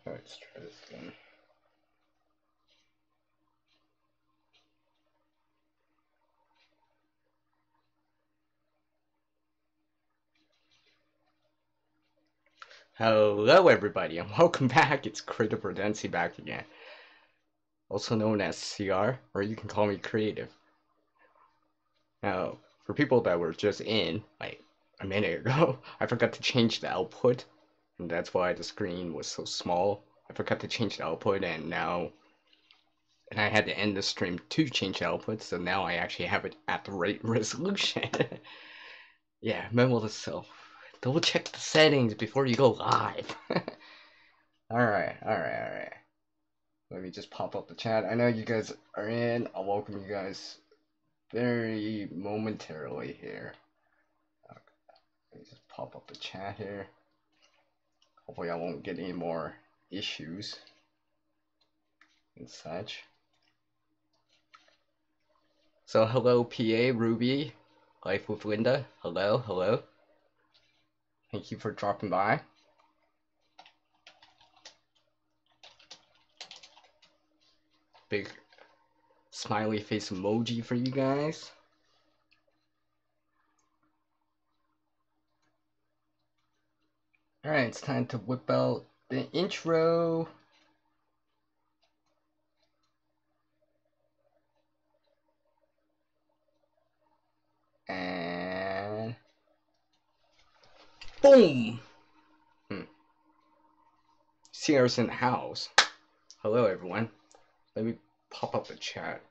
Let's try this again. Hello everybody and welcome back. It's Creative Redundancy back again. Also known as CR, or you can call me Creative. Now, for people that were just in, like a minute ago, I forgot to change the output, and that's why the screen was so small. I forgot to change the output, and I had to end the stream to change the output, so now I actually have it at the right resolution. Yeah, memo to self. Double check the settings before you go live. Alright. Let me just pop up the chat. I know you guys are in. I'll welcome you guys very momentarily here. Let me just pop up the chat here. Hopefully I won't get any more issues and such. So hello PA, Ruby, Life with Linda. Hello. Thank you for dropping by. Big smiley face emoji for you guys. Alright, it's time to whip out the intro. And boom! CR's in the house. Hello everyone. Let me pop up the chat.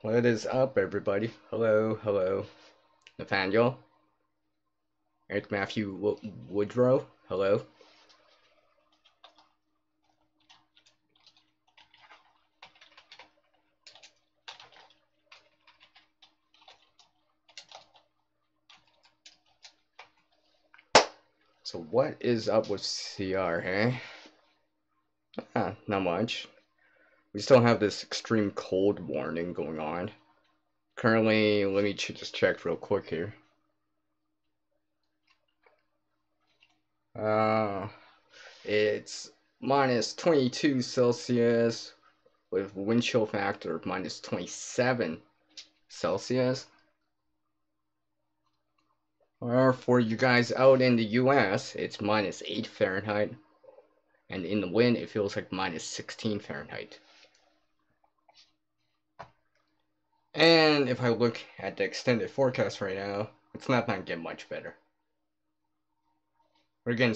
What is up everybody? Hello. Nathaniel. Eric Matthew Woodrow. Hello. So what is up with CR, hey? Not much. We still have this extreme cold warning going on. Currently, let me just check real quick here. It's minus 22 Celsius with wind chill factor of minus 27 Celsius. Or for you guys out in the US, it's minus 8 Fahrenheit. And in the wind, it feels like minus 16 Fahrenheit. And if I look at the extended forecast right now, it's not going to get much better. We're getting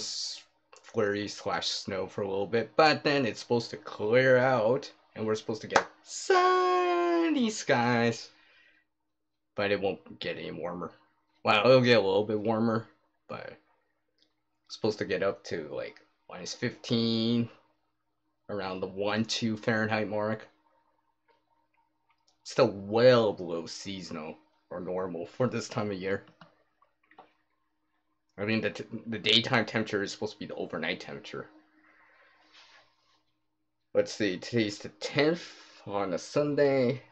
flurry/snow for a little bit, but then it's supposed to clear out, and we're supposed to get sunny skies. But it won't get any warmer. Well, it'll get a little bit warmer, but it's supposed to get up to like minus 15, around the 1-2 Fahrenheit mark. Still well below seasonal or normal for this time of year. I mean, the daytime temperature is supposed to be the overnight temperature. Let's see, today's the 10th on a Sunday,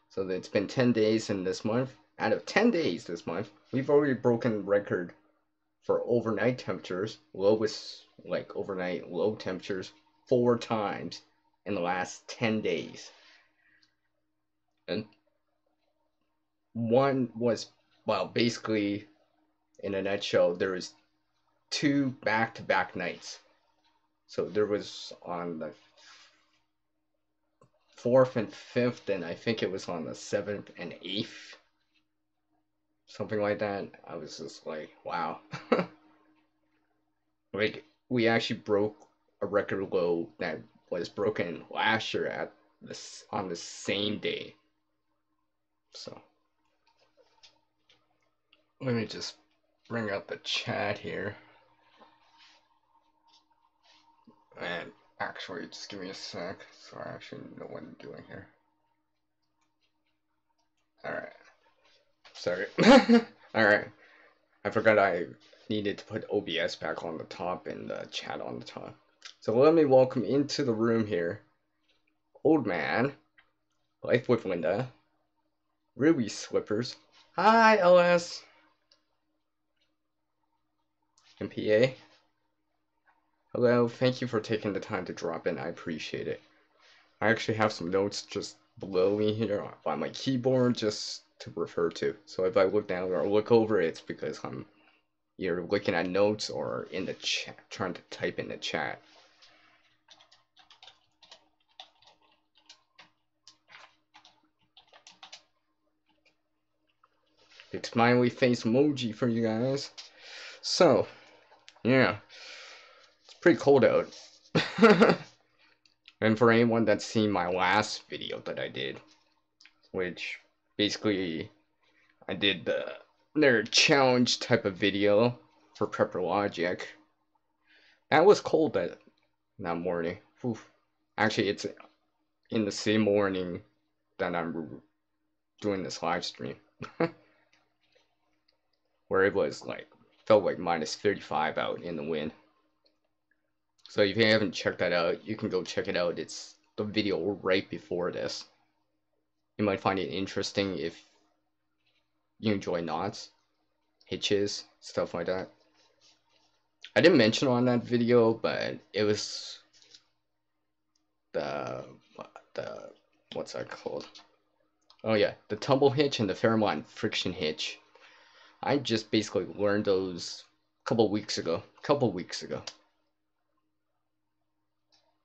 so it's been 10 days in this month. Out of 10 days this month, we've already broken record for overnight temperatures, lowest like overnight low temperatures 4 times in the last 10 days. And one was, well, basically, in a nutshell, there was 2 back-to-back nights. So there was on the 4th and 5th, and I think it was on the 7th and 8th. Something like that. I was just like, wow. Like, we actually broke a record low that was broken last year on the same day. So let me just bring up the chat here. And actually, just give me a sec so I actually know what I'm doing here. Alright. Sorry. Alright. I forgot I needed to put OBS back on the top and the chat on the top. So let me welcome into the room here Old Man, Life with Linda, Ruby Slippers. Hi, LS. MPA. Hello, thank you for taking the time to drop in. I appreciate it. I actually have some notes just below me here on my keyboard just to refer to. So if I look down or look over, it's because I'm either looking at notes or in the chat, trying to type in the chat. Big smiley face emoji for you guys. So, yeah, it's pretty cold out. And for anyone that's seen my last video that I did, which basically I did their challenge type of video for Prepper Logic. That was cold that morning. Oof. Actually, it's in the same morning that I'm doing this live stream. Where it was like, felt like minus 35 out in the wind. So if you haven't checked that out, you can go check it out. It's the video right before this. You might find it interesting if you enjoy knots, hitches, stuff like that. I didn't mention on that video, but it was the what's that called? Oh yeah, the tumble hitch and the Fairmont friction hitch. I just basically learned those a couple weeks ago,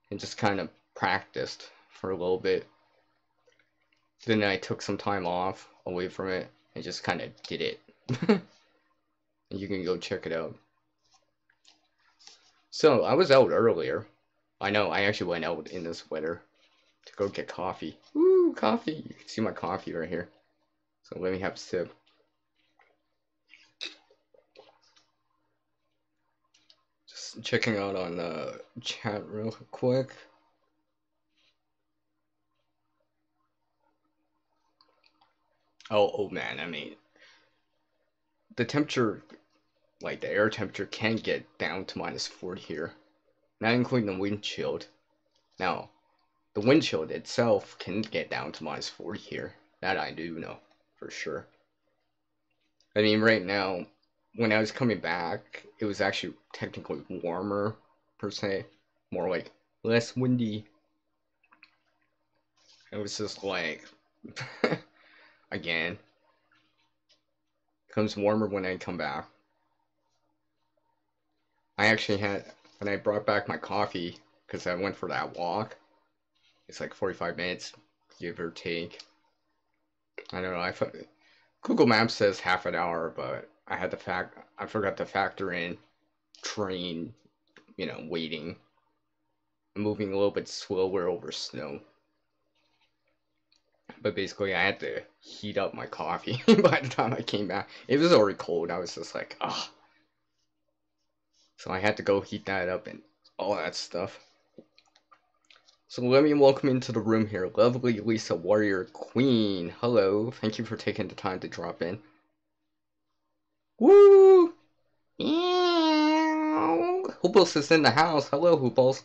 and just kind of practiced for a little bit. Then I took some time off away from it and just kind of did it. And you can go check it out. So I was out earlier. I know, I actually went out in this weather to go get coffee. Woo, coffee! You can see my coffee right here. So let me have a sip. Just checking out on the chat real quick. Oh man, I mean, the temperature, like the air temperature, can get down to minus 40 here, not including the wind chill. Now, the wind chill itself can get down to minus 40 here. That I do know for sure. I mean, right now, when I was coming back, it was actually technically warmer, per se. More like less windy. It was just like, again, it comes warmer when I come back. I actually had, when I brought back my coffee, because I went for that walk, it's like 45 minutes, give or take. I don't know, Google Maps says half an hour, but I forgot to factor in train, waiting, moving a little bit slower over snow. But basically, I had to heat up my coffee by the time I came back. It was already cold. I was just like, ah. So I had to go heat that up and all that stuff. So let me welcome into the room here, lovely Lisa Warrior Queen. Hello, thank you for taking the time to drop in. Woo! Meow. Hooples is in the house. Hello, Hooples.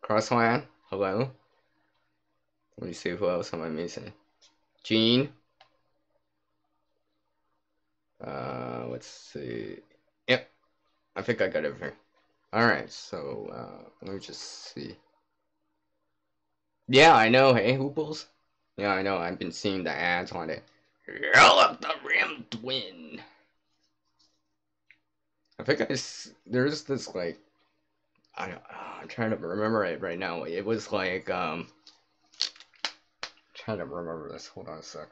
Crossland. Hello. Let me see who else am I missing. Jean. Let's see. Yep, I think I got everything. Alright, so, let me just see. Yeah, I know, hey, Hooples? Yeah, I know, I've been seeing the ads on it. Yell at the Rim Twin! I think there's this, like, I'm trying to remember it right now. It was like, trying to remember this. Hold on a sec.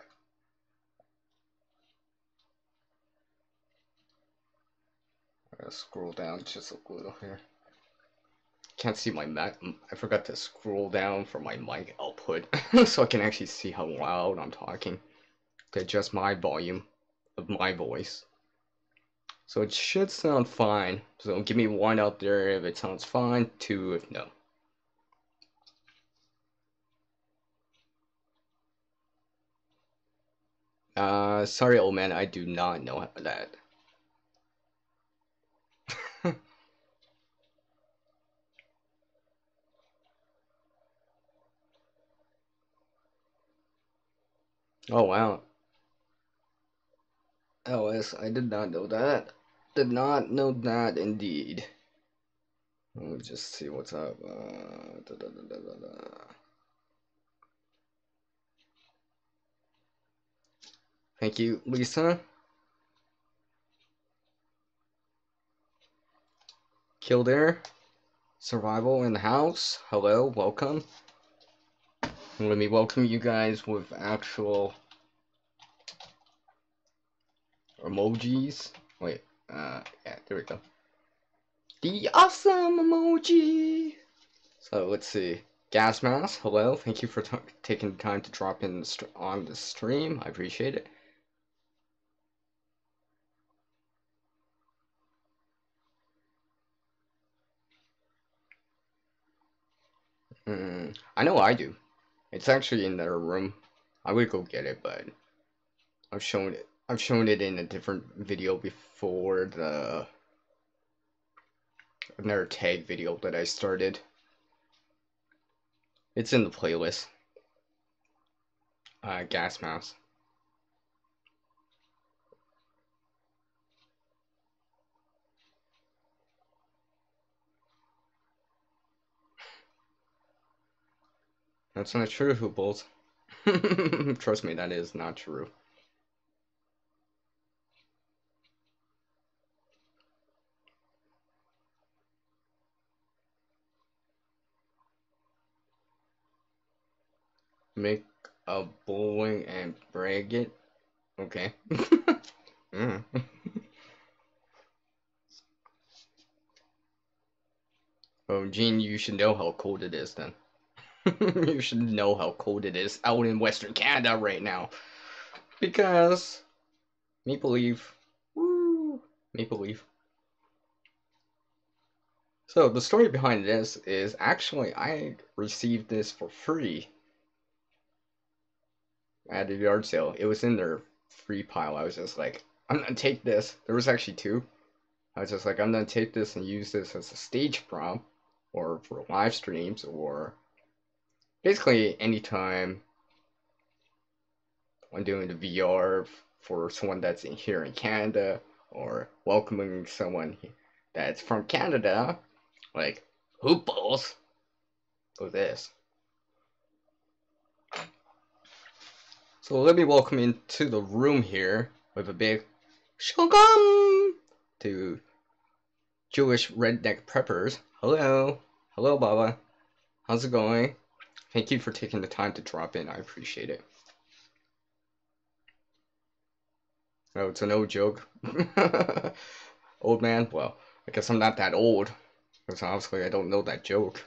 I gotta scroll down just a little here. Can't see my mic. I forgot to scroll down for my mic output so I can actually see how loud I'm talking to adjust my volume of my voice. So it should sound fine. So give me 1 out there if it sounds fine, 2 if no. Sorry, old man, I do not know that. Oh wow. LS, I did not know that. Did not know that indeed. Let me just see what's up. Thank you, Lisa. Kildare. Survival in the house. Hello, welcome. Let me welcome you guys with actual emojis. Wait, yeah, there we go. The awesome emoji. So let's see. Gas Mask, hello. Thank you for taking the time to drop in on the stream. I appreciate it. I know I do. It's actually in their room. I would go get it, but I've shown it. I've shown it in a different video before, the another tag video that I started. It's in the playlist. Gas Mouse. That's not true, Hooples. Trust me, that is not true. Make a bowling and brag it. Okay. mm. Oh, Gene, you should know how cold it is then. You should know how cold it is out in Western Canada right now. Because Maple Leaf. Woo! Maple Leaf. So the story behind this is actually I received this for free at a yard sale. It was in their free pile. I was just like, I'm gonna take this. There was actually two. I was just like, I'm gonna take this and use this as a stage prop, or for live streams, or basically anytime I'm doing the VR for someone that's in here in Canada, or welcoming someone that's from Canada, like Hooples, with this. So let me welcome into the room here with a big shalom to Jewish redneck preppers. Hello. Hello, Baba. How's it going? Thank you for taking the time to drop in. I appreciate it. Oh, it's an old joke. Old man? Well, I guess I'm not that old. Because obviously I don't know that joke.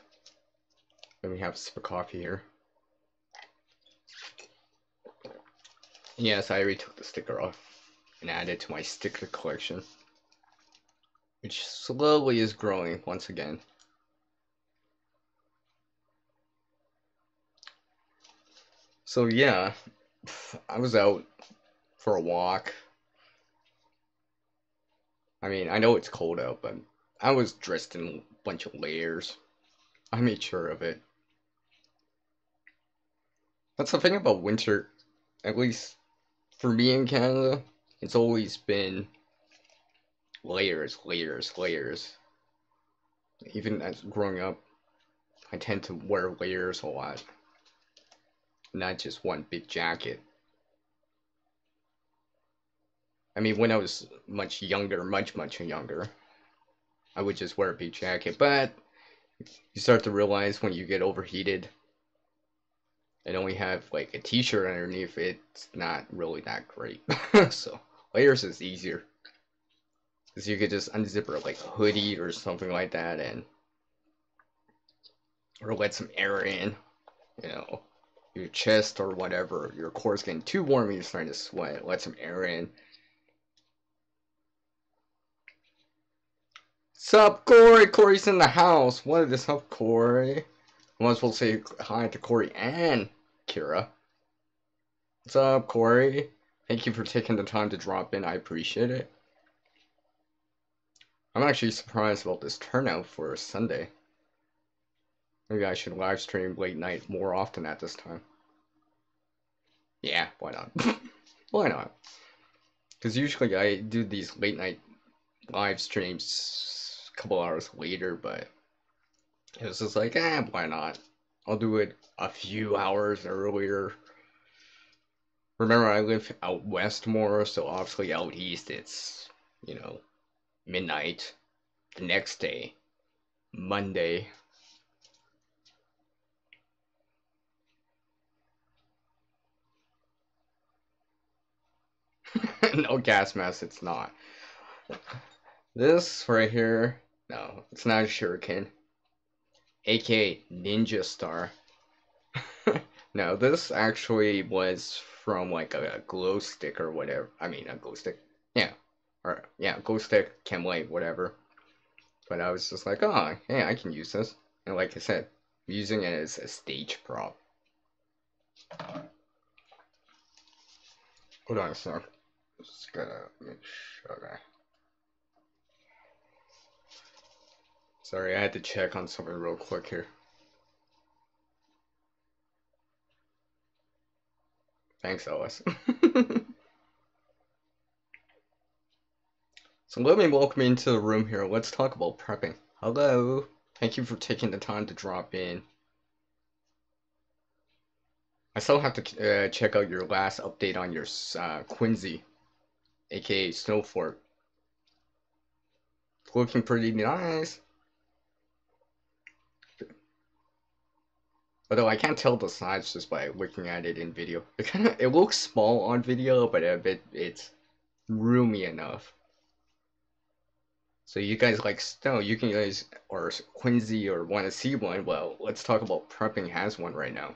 Let me have a sip of coffee here. Yes, I already took the sticker off and added it to my sticker collection, which slowly is growing once again. So yeah, I was out for a walk. I mean, I know it's cold out, but I was dressed in a bunch of layers. I made sure of it. That's the thing about winter, at least for me in Canada, it's always been layers, layers, layers. Even as growing up, I tend to wear layers a lot, not just one big jacket. I mean, when I was much younger, much younger, I would just wear a big jacket. But you start to realize when you get overheated and only have like a t-shirt underneath, it's not really that great. So layers is easier. Because you could just unzip like a hoodie or something like that, and or let some air in, you know, your chest or whatever. Your core's getting too warm and you're starting to sweat. Let some air in. Sup, Corey? Corey's in the house. What is up, Corey? I might as well say hi to Corey and Kira. What's up, Corey? Thank you for taking the time to drop in. I appreciate it. I'm actually surprised about this turnout for a Sunday. Maybe I should live stream late night more often at this time. Yeah, why not? Why not? Because usually I do these late night live streams a couple hours later, but it was just like, why not? I'll do it a few hours earlier. Remember, I live out west more, so obviously out east it's, midnight the next day, Monday. No gas mask, it's not. This right here, no, it's not a shuriken, aka Ninja Star. No, this actually was from like a glow stick or whatever. I mean, a glow stick. Yeah. Or, yeah, glow stick, chem light, whatever. But I was just like, oh, hey, I can use this. And like I said, using it as a stage prop. Hold on a sec. Just gotta make sure. Okay. Sorry, I had to check on something real quick here. Thanks, Ellis. So let me welcome you into the room here. Let's talk about prepping. Hello. Thank you for taking the time to drop in. I still have to check out your last update on your Quincy, aka Snowfort. Looking pretty nice. Although I can't tell the size just by looking at it in video. It looks small on video, but I bet it's roomy enough. So you guys like snow, you can guys or Quincy or want to see one, well, let's talk about prepping has one right now.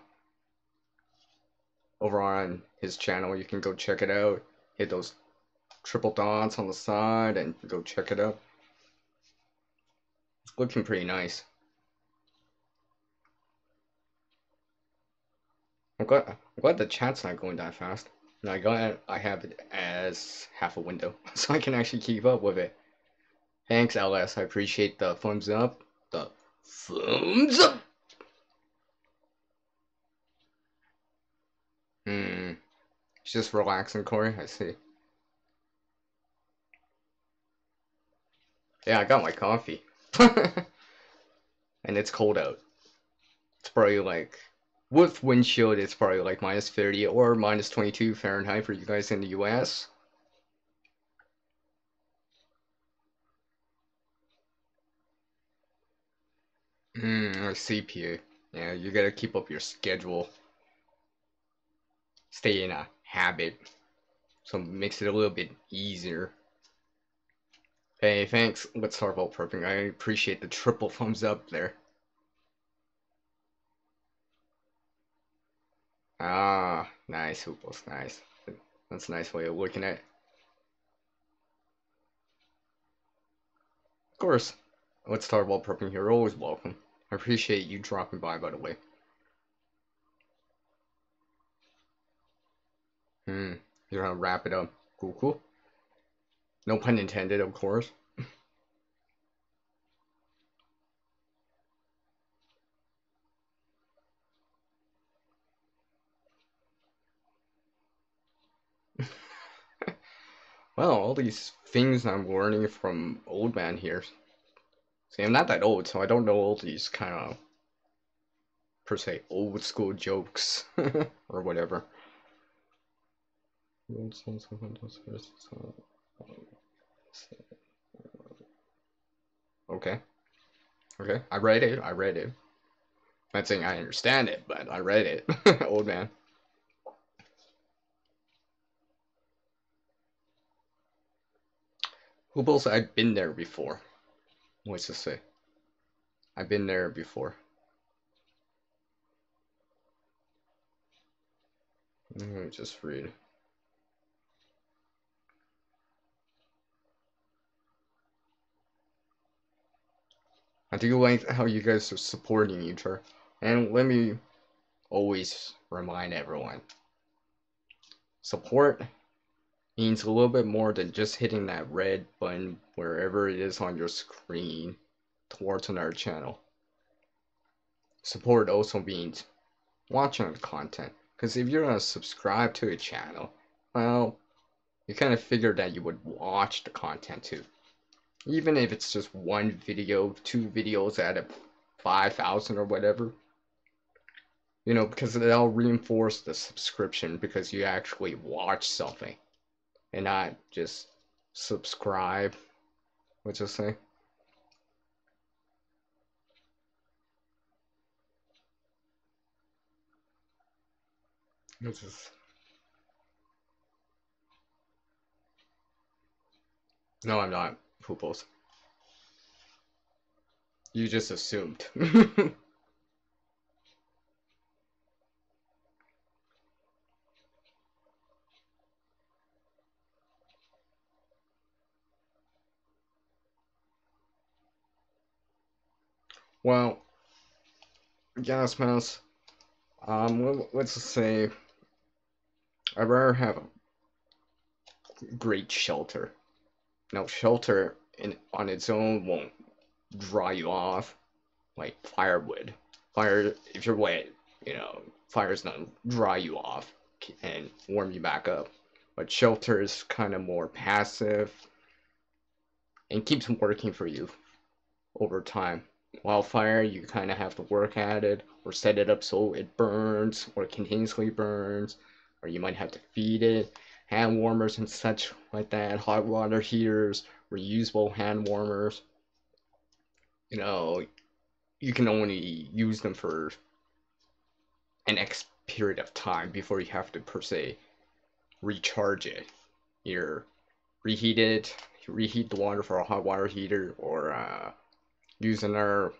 Over on his channel, you can go check it out. Hit those triple dots on the side and go check it out. It's looking pretty nice. I'm glad the chat's not going that fast. And I have it as half a window, so I can actually keep up with it. Thanks, LS. I appreciate the thumbs up. The thumbs up. It's just relaxing, Corey. I see. Yeah, I got my coffee. And it's cold out. It's probably like, with windshield, it's probably like minus 30 or minus 22 Fahrenheit for you guys in the US. I see, P. Yeah, you gotta keep up your schedule. Stay in a habit. So it makes it a little bit easier. Hey, thanks. Let's talk about prepping. I appreciate the triple thumbs up there. Ah, nice, Hooples, nice. That's a nice way of looking at it. Of course, let's talk about prepping here. Always welcome. I appreciate you dropping by the way. You're gonna wrap it up. Cool, cool. No pun intended, of course. Well, all these things I'm learning from old man here. See, I'm not that old, so I don't know all these kind of, per se, old school jokes or whatever. Okay. Okay. I read it. I read it. Not saying I understand it, but I read it. Old man. Hubbles, I've been there before. What's to say? I've been there before. Let me just read. I do like how you guys are supporting each other. And let me always remind everyone. Support means a little bit more than just hitting that red button wherever it is on your screen towards another channel. Support also means watching the content, Because if you're gonna subscribe to a channel, well, you kind of figure that you would watch the content too. Even if it's just one video, two videos out of 5,000 or whatever. You know, because they'll reinforce the subscription because you actually watch something and not just subscribe. What's it say? What's this? No, I'm not. Pooples. You just assumed. Well, gas mouse. Let's just say I'd rather have a great shelter. Now, shelter on its own won't dry you off like firewood. Fire, if you're wet, you know, fire's not dry you off and warm you back up. But shelter is kind of more passive and keeps working for you over time. Wildfire, you kind of have to work at it or set it up so it burns or continuously burns, or you might have to feed it. Hand warmers and such like that, hot water heaters, reusable hand warmers. You know, you can only use them for an X period of time before you have to, per se, recharge it. Either reheat the water for a hot water heater, or use another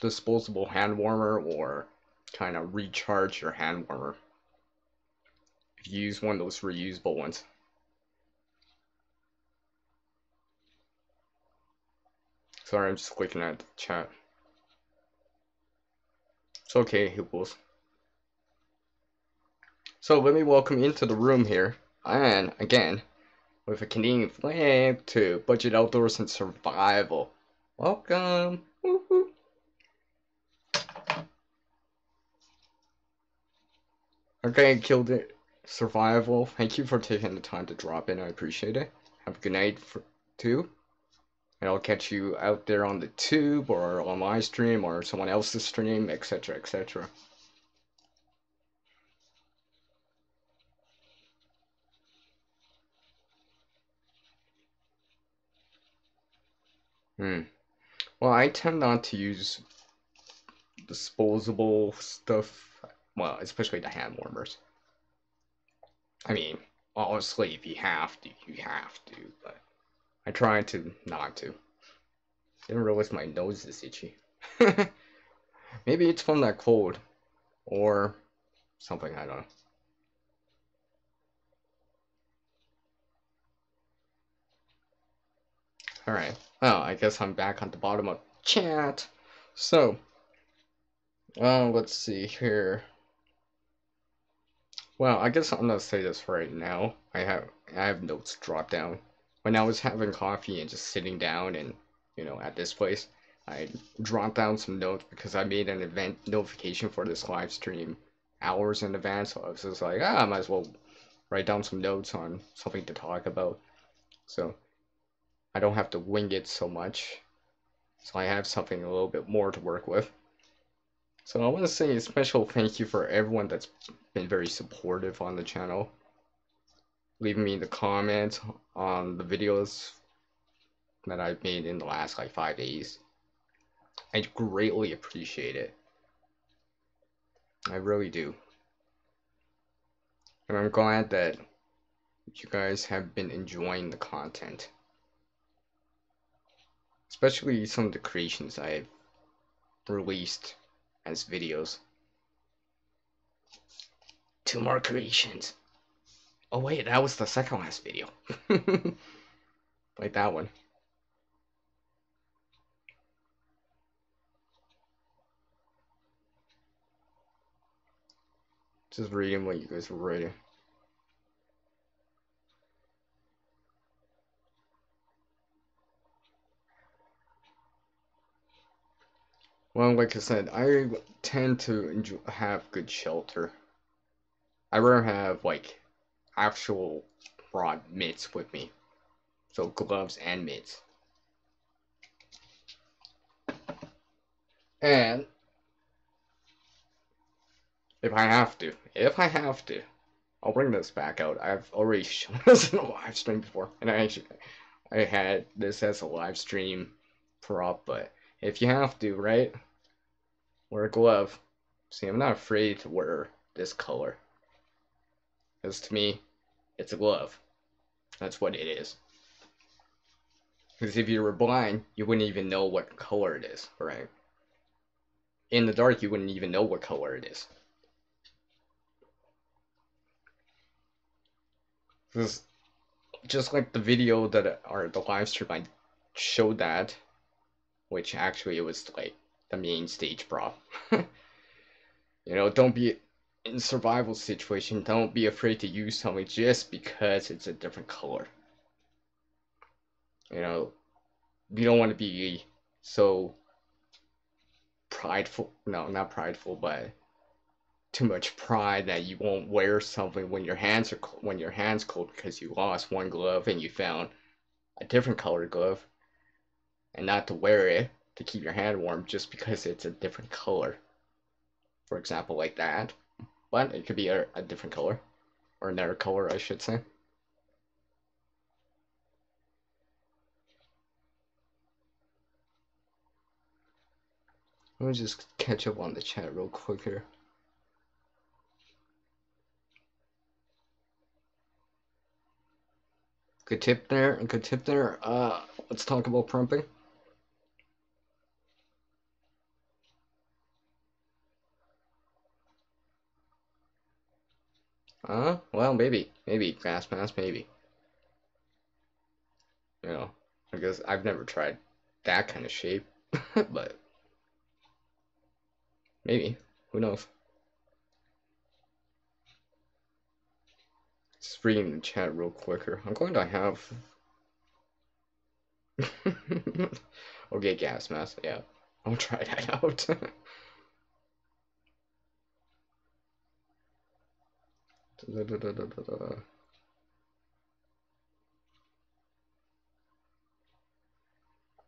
disposable hand warmer, or kind of recharge your hand warmer if you use one of those reusable ones. Sorry, I'm just looking at the chat. It's okay, Hooples. So let me welcome you into the room here, and again, with a Canadian flag to Budget Outdoors and Survival. Welcome! Woo-hoo. Okay, killed it. Survival. Thank you for taking the time to drop in. I appreciate it. Have a good night too. And I'll catch you out there on the tube or on my stream or someone else's stream, etc., etc. Well, I tend not to use disposable stuff. Well, especially the hand warmers. I mean, honestly, if you have to, you have to. But I try to not to. Didn't realize my nose is itchy. Maybe it's from that cold. Or something, I don't know. Alright. Well, I guess I'm back on the bottom of chat. So, let's see here. Well, I guess I'm gonna say this right now. I have notes dropped down. When I was having coffee and just sitting down and, you know, at this place, I dropped down some notes because I made an event notification for this live stream hours in advance. So I was just like, I might as well write down some notes on something to talk about. So I don't have to wing it so much. So I have something a little bit more to work with. So I want to say a special thank you for everyone that's been very supportive on the channel. Leaving me the comments on the videos that I've made in the last like 5 days. I greatly appreciate it. I really do. And I'm glad that you guys have been enjoying the content. Especially some of the creations I've released as videos. 2 more creations. Oh wait, that was the second last video. Like that one. Just reading what you guys were writing. Well, like I said, I tend to have good shelter. I rather have like actual broad mitts with me, so gloves and mitts. And if I have to, I'll bring this back out. I've already shown this in a live stream before, and I had this as a live stream prop. But if you have to, right, wear a glove. See, I'm not afraid to wear this color, because to me, it's a glove. That's what it is. Because if you were blind, you wouldn't even know what color it is, right? In the dark, you wouldn't even know what color it is. Because just like the video that, or the live stream, I showed that, which actually it was like the main stage prop. Don't be in a survival situation, don't be afraid to use something just because it's a different color. You don't want to be so prideful. No, not prideful, but too much pride that you won't wear something when your hands cold because you lost one glove and you found a different colored glove, and not to wear it to keep your hand warm just because it's a different color. For example, like that. But it could be a different color, or another color, I should say. Let me just catch up on the chat real quick here. Good tip there. Good tip there. Let's talk about pumping. Well, maybe gas mask, maybe. I guess I've never tried that kind of shape, but maybe. Who knows? Just reading the chat real quicker. I'm going to have. Okay, gas mask. Yeah, I'll try that out.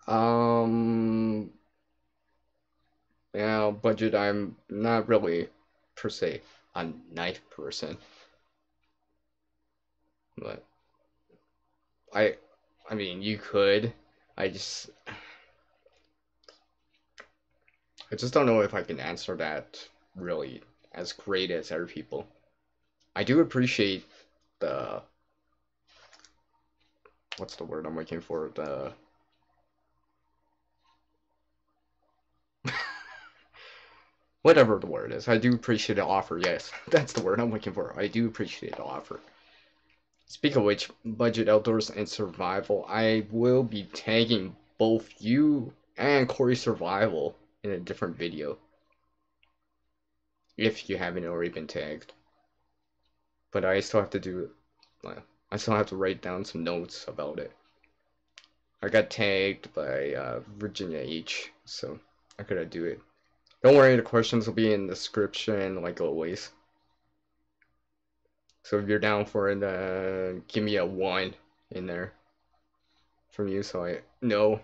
um, yeah, budget. I'm not really per se a knife person, but I, I mean, you could. I just, I just don't know if I can answer that really as great as other people. I do appreciate the, what's the word I'm looking for? The whatever the word is. I do appreciate the offer. Yes, that's the word I'm looking for. I do appreciate the offer. Speaking of which, budget outdoors and survival, I will be tagging both you and Corey Survival in a different video, if you haven't already been tagged. But I still have to do, I still have to write down some notes about it. I got tagged by Virginia H, so I gotta do it. Don't worry, the questions will be in the description like always. So if you're down for it, give me a 1 in there from you so I know.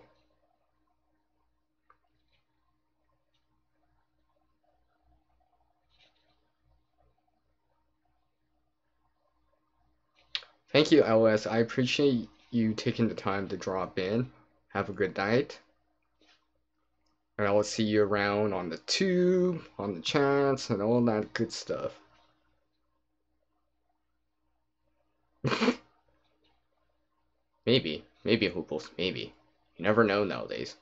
Thank you, LS. I appreciate you taking the time to drop in. Have a good night. And I will see you around on the tube, on the chats, and all that good stuff. Maybe. Maybe, Hooples. Maybe. You never know nowadays.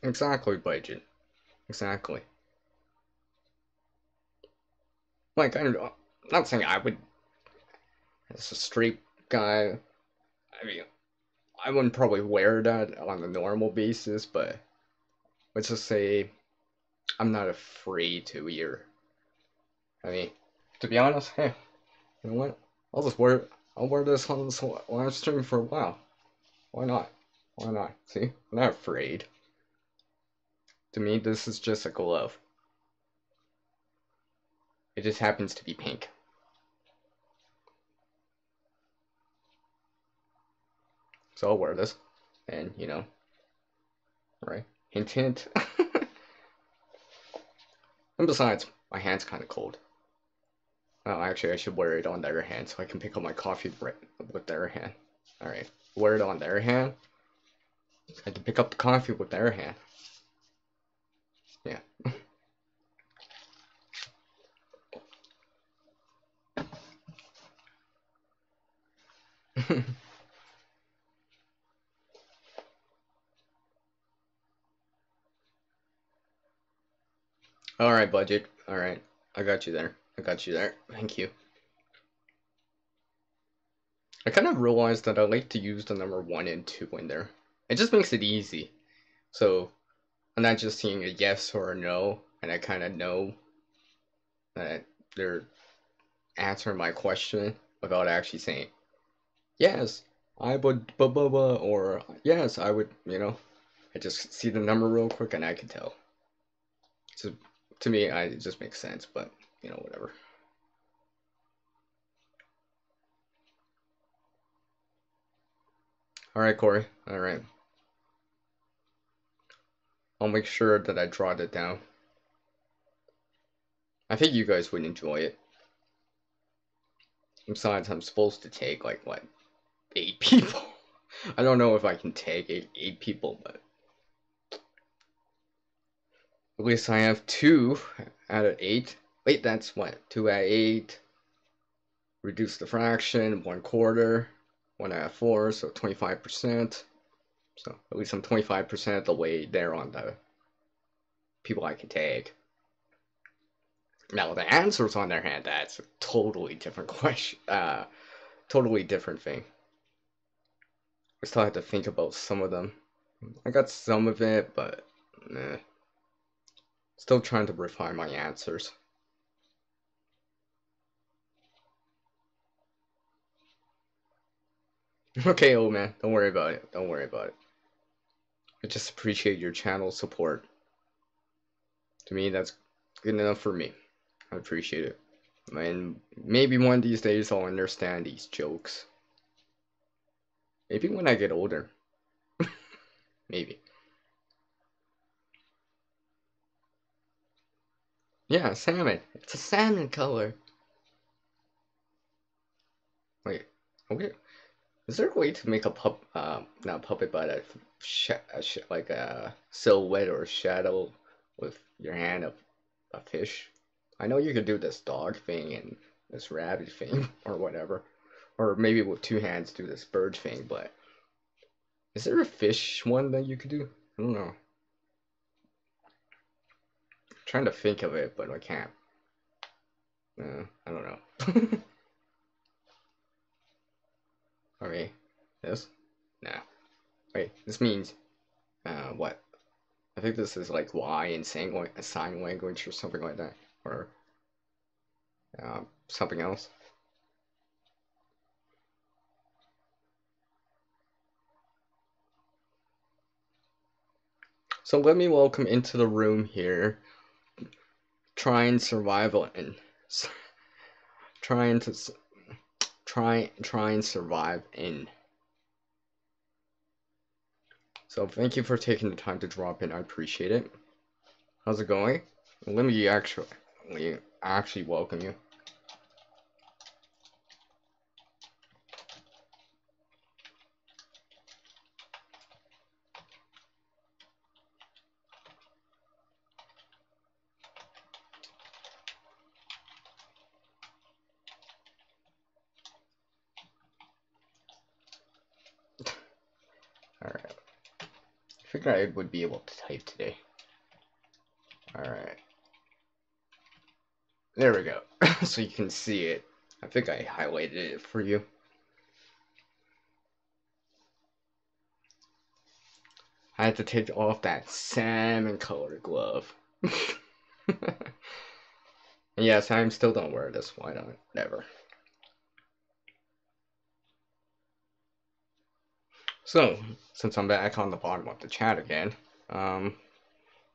Exactly, budget. Exactly. Like, I'm not saying I would, as a straight guy, I mean, I wouldn't probably wear that on a normal basis, but let's just say I'm not afraid to either. I mean, to be honest, hey, You know what? I'll just wear I'll wear this on this live stream for a while. Why not? Why not? See? I'm not afraid. To me, this is just a glove. It just happens to be pink. So I'll wear this. And, you know, right? Hint, hint. And besides, my hand's kind of cold. Oh, actually, I should wear it on the other hand so I can pick up my coffee with the other hand. Alright, wear it on the other hand. I can pick up the coffee with the other hand. Yeah. Alright, budget. Alright. I got you there. I got you there. Thank you. I kind of realized that I like to use the number 1 and 2 in there. It just makes it easy. So, I'm not just seeing a yes or a no, and I kind of know that they're answering my question without actually saying, yes, I would, blah, blah, blah, or yes, I would, you know. I just see the number real quick and I can tell. So, to me, it just makes sense, but, you know, whatever. Alright, Corey. Alright. I'll make sure that I draw it down. I think you guys would enjoy it. Besides, I'm supposed to take, like, what, 8 people? I don't know if I can take eight people, but at least I have 2 out of 8. Wait, that's what? 2 out of 8. Reduce the fraction, 1/4. 1 out of 4, so 25%. So at least I'm 25% of the way there on the people I can take. Now the answers on their hand, that's a totally different question. Totally different thing. I still have to think about some of them. I got some of it, but still trying to refine my answers. Okay, old man, don't worry about it. Don't worry about it. I just appreciate your channel support. To me, that's good enough for me. I appreciate it. And maybe one of these days I'll understand these jokes. Maybe when I get older. Maybe. Yeah, salmon. It's a salmon color. Wait. Okay. Is there a way to make a not puppet, but like a silhouette or a shadow with your hand of a fish? I know you could do this dog thing and this rabbit thing or whatever, or maybe with 2 hands do this bird thing. But is there a fish one that you could do? I don't know. I'm trying to think of it, but I can't. I don't know. Okay, this? Nah. Wait, this means what? I think this is like Y in sign language or something like that, or something else. So let me welcome into the room here, trying survival and trying to try and survive in. So thank you for taking the time to drop in. I appreciate it. How's it going? Let me actually welcome you. Alright. I figured I would be able to type today. Alright. There we go. So you can see it. I think I highlighted it for you. I had to take off that salmon colored glove. Yes, I still don't wear this. Why not? Never. So, since I'm back on the bottom of the chat again,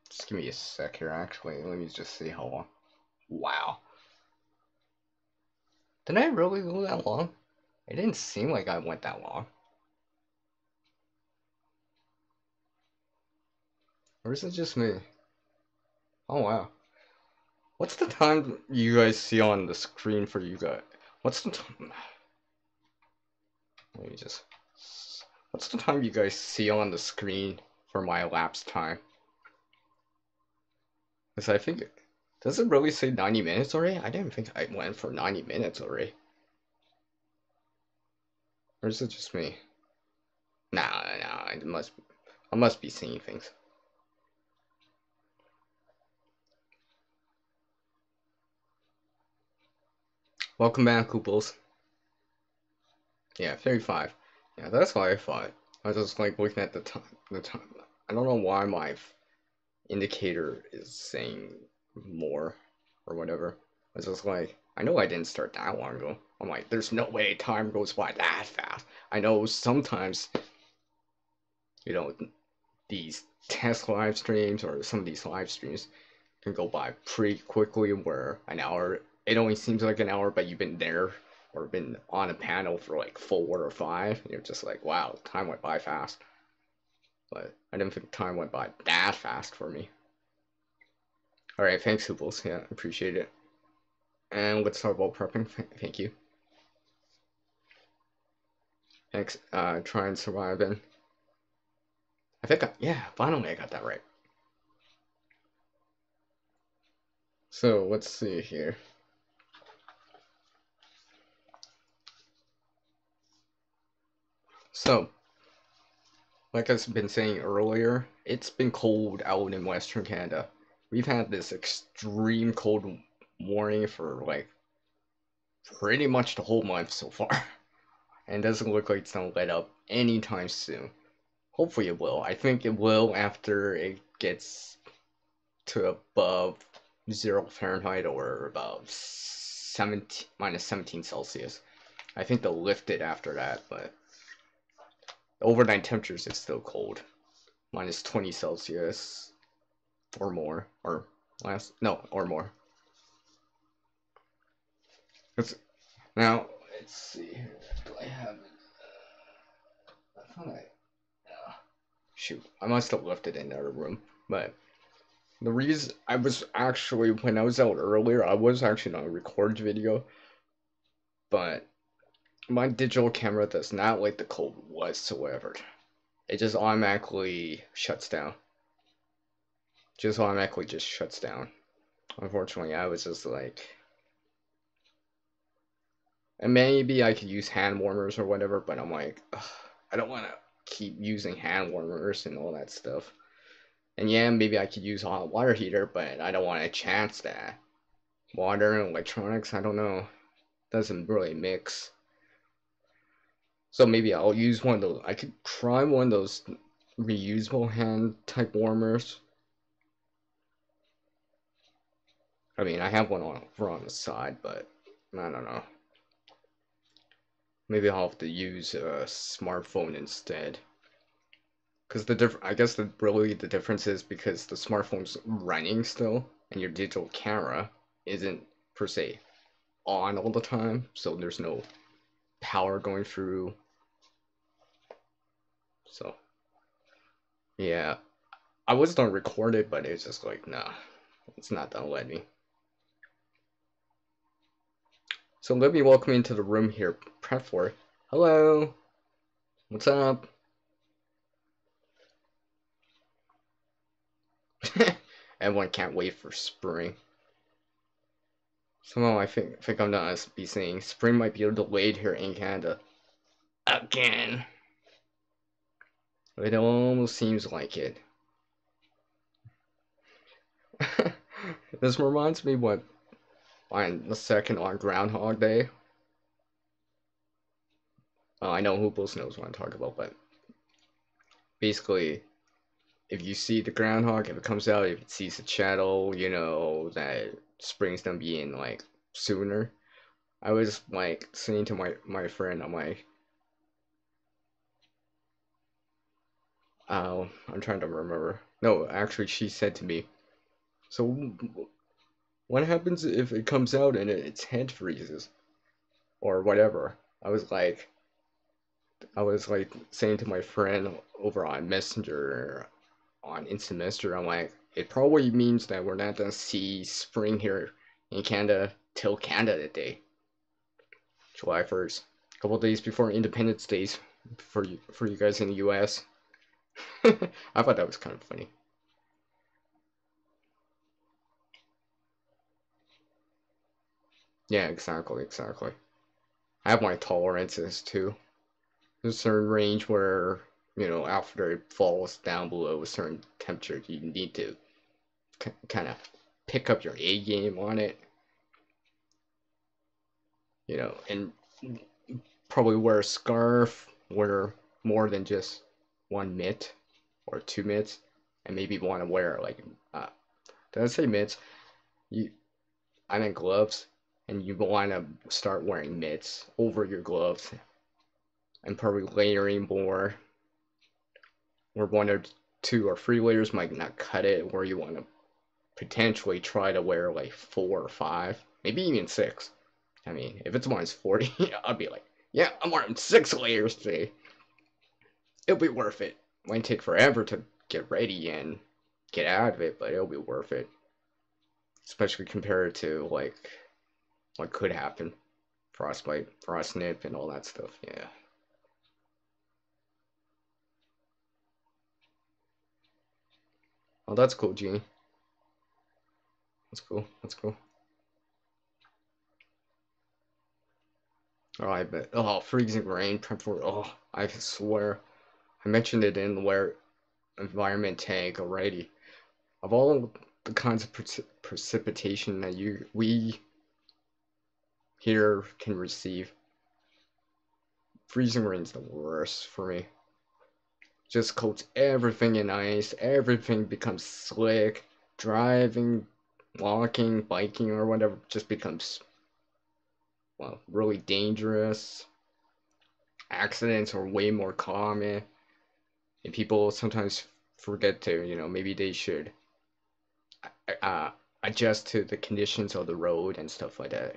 just give me a sec here, actually. Let me just see how long. Wow. Did I really go that long? It didn't seem like I went that long. Or is it just me? Oh, wow. What's the time you guys see on the screen for you guys? What's the time? Let me just. What's the time you guys see on the screen for my elapsed time? Because I think. Does it really say 90 minutes already? I didn't think I went for 90 minutes already. Or is it just me? Nah, I must be seeing things. Welcome back, Kooples. Yeah, 35. Yeah, that's what I thought. I was just like looking at the time. I don't know why my indicator is saying more or whatever. I was just like, I know I didn't start that long ago. I'm like, there's no way time goes by that fast. I know sometimes, you know, these test live streams or some of these live streams can go by pretty quickly where an hour, it only seems like an hour, but you've been there or been on a panel for like 4 or 5. And you're just like, wow, time went by fast. But I didn't think time went by that fast for me. Alright, thanks, Hooples. Yeah, appreciate it. And let's talk about prepping. Thank you. Thanks. Try and survive in. I think, yeah, finally I got that right. So, let's see here. So, like I've been saying earlier, it's been cold out in Western Canada. We've had this extreme cold warning for like pretty much the whole month so far. And it doesn't look like it's gonna let up anytime soon. Hopefully it will. I think it will after it gets to above 0 Fahrenheit or above 17 minus 17 Celsius. I think they'll lift it after that, but overnight temperatures is still cold. Minus 20 Celsius or more, or less, no, or more. It's, now, let's see here. Do I have it? I thought shoot, I must have left it in the other room. But the reason I was actually, when I was out earlier, I was actually going to record video, but my digital camera does not like the cold whatsoever. It just automatically shuts down. Just automatically just shuts down. Unfortunately, I was just like, and maybe I could use hand warmers or whatever, but I'm like, ugh, I don't want to keep using hand warmers and all that stuff. And yeah, maybe I could use a hot water heater, but I don't want to chance that. Water and electronics, I don't know. Doesn't really mix. So maybe I'll use one of those. I could try one of those reusable hand type warmers. I mean, I have one on the side, but I don't know. Maybe I'll have to use a smartphone instead. Because I guess really the difference is because the smartphone's running still, and your digital camera isn't per se on all the time, so there's no power going through. So yeah, I was gonna record it, but it's just like, nah, it's not gonna let me. So let me welcome you into the room here, prep for it. Hello, what's up? Everyone can't wait for spring. Somehow I think I'm gonna be saying spring might be delayed here in Canada again. It almost seems like it. This reminds me what on the second on Groundhog Day. I know Hooples knows what I'm talking about, but basically, if you see the groundhog, if it comes out, if it sees the shadow, you know that spring's gonna be in like sooner. I was like saying to my friend, I'm like, I'm trying to remember. No, actually, she said to me, "So what happens if it comes out and its head freezes or whatever?" I was like saying to my friend over on Messenger on Instant Messenger, I'm like, it probably means that we're not gonna see spring here in Canada till Canada Day, July 1st, a couple days before Independence Days for you guys in the U.S. I thought that was kind of funny. Yeah, exactly. I have my tolerances too. There's a certain range where, after it falls down below a certain temperature, you need to kind of pick up your A game on it, and probably wear a scarf, wear more than just one mitt or two mitts, and maybe want to wear like, uh, did I say mitts? You, I meant gloves, and you want to start wearing mitts over your gloves, and probably layering more, where one or two or three layers might not cut it, where you want to potentially try to wear like four or five, maybe even six. I mean, if it's minus 40, I'd be like, yeah, I'm wearing 6 layers today. It'll be worth it. Might take forever to get ready and get out of it, but it'll be worth it. Especially compared to like what could happen. Frostbite, frost nip, and all that stuff. Yeah. Oh, that's cool, Genie. That's cool. That's cool. Oh, I bet. Oh, freezing rain. Oh, I swear. I mentioned it in the where environment tank already. Of all the kinds of precipitation that we here can receive, freezing rain's the worst for me. Just coats everything in ice, everything becomes slick, driving, walking, biking, or whatever just becomes, well, really dangerous. Accidents are way more common, and people sometimes forget to, maybe they should uh, adjust to the conditions of the road and stuff like that.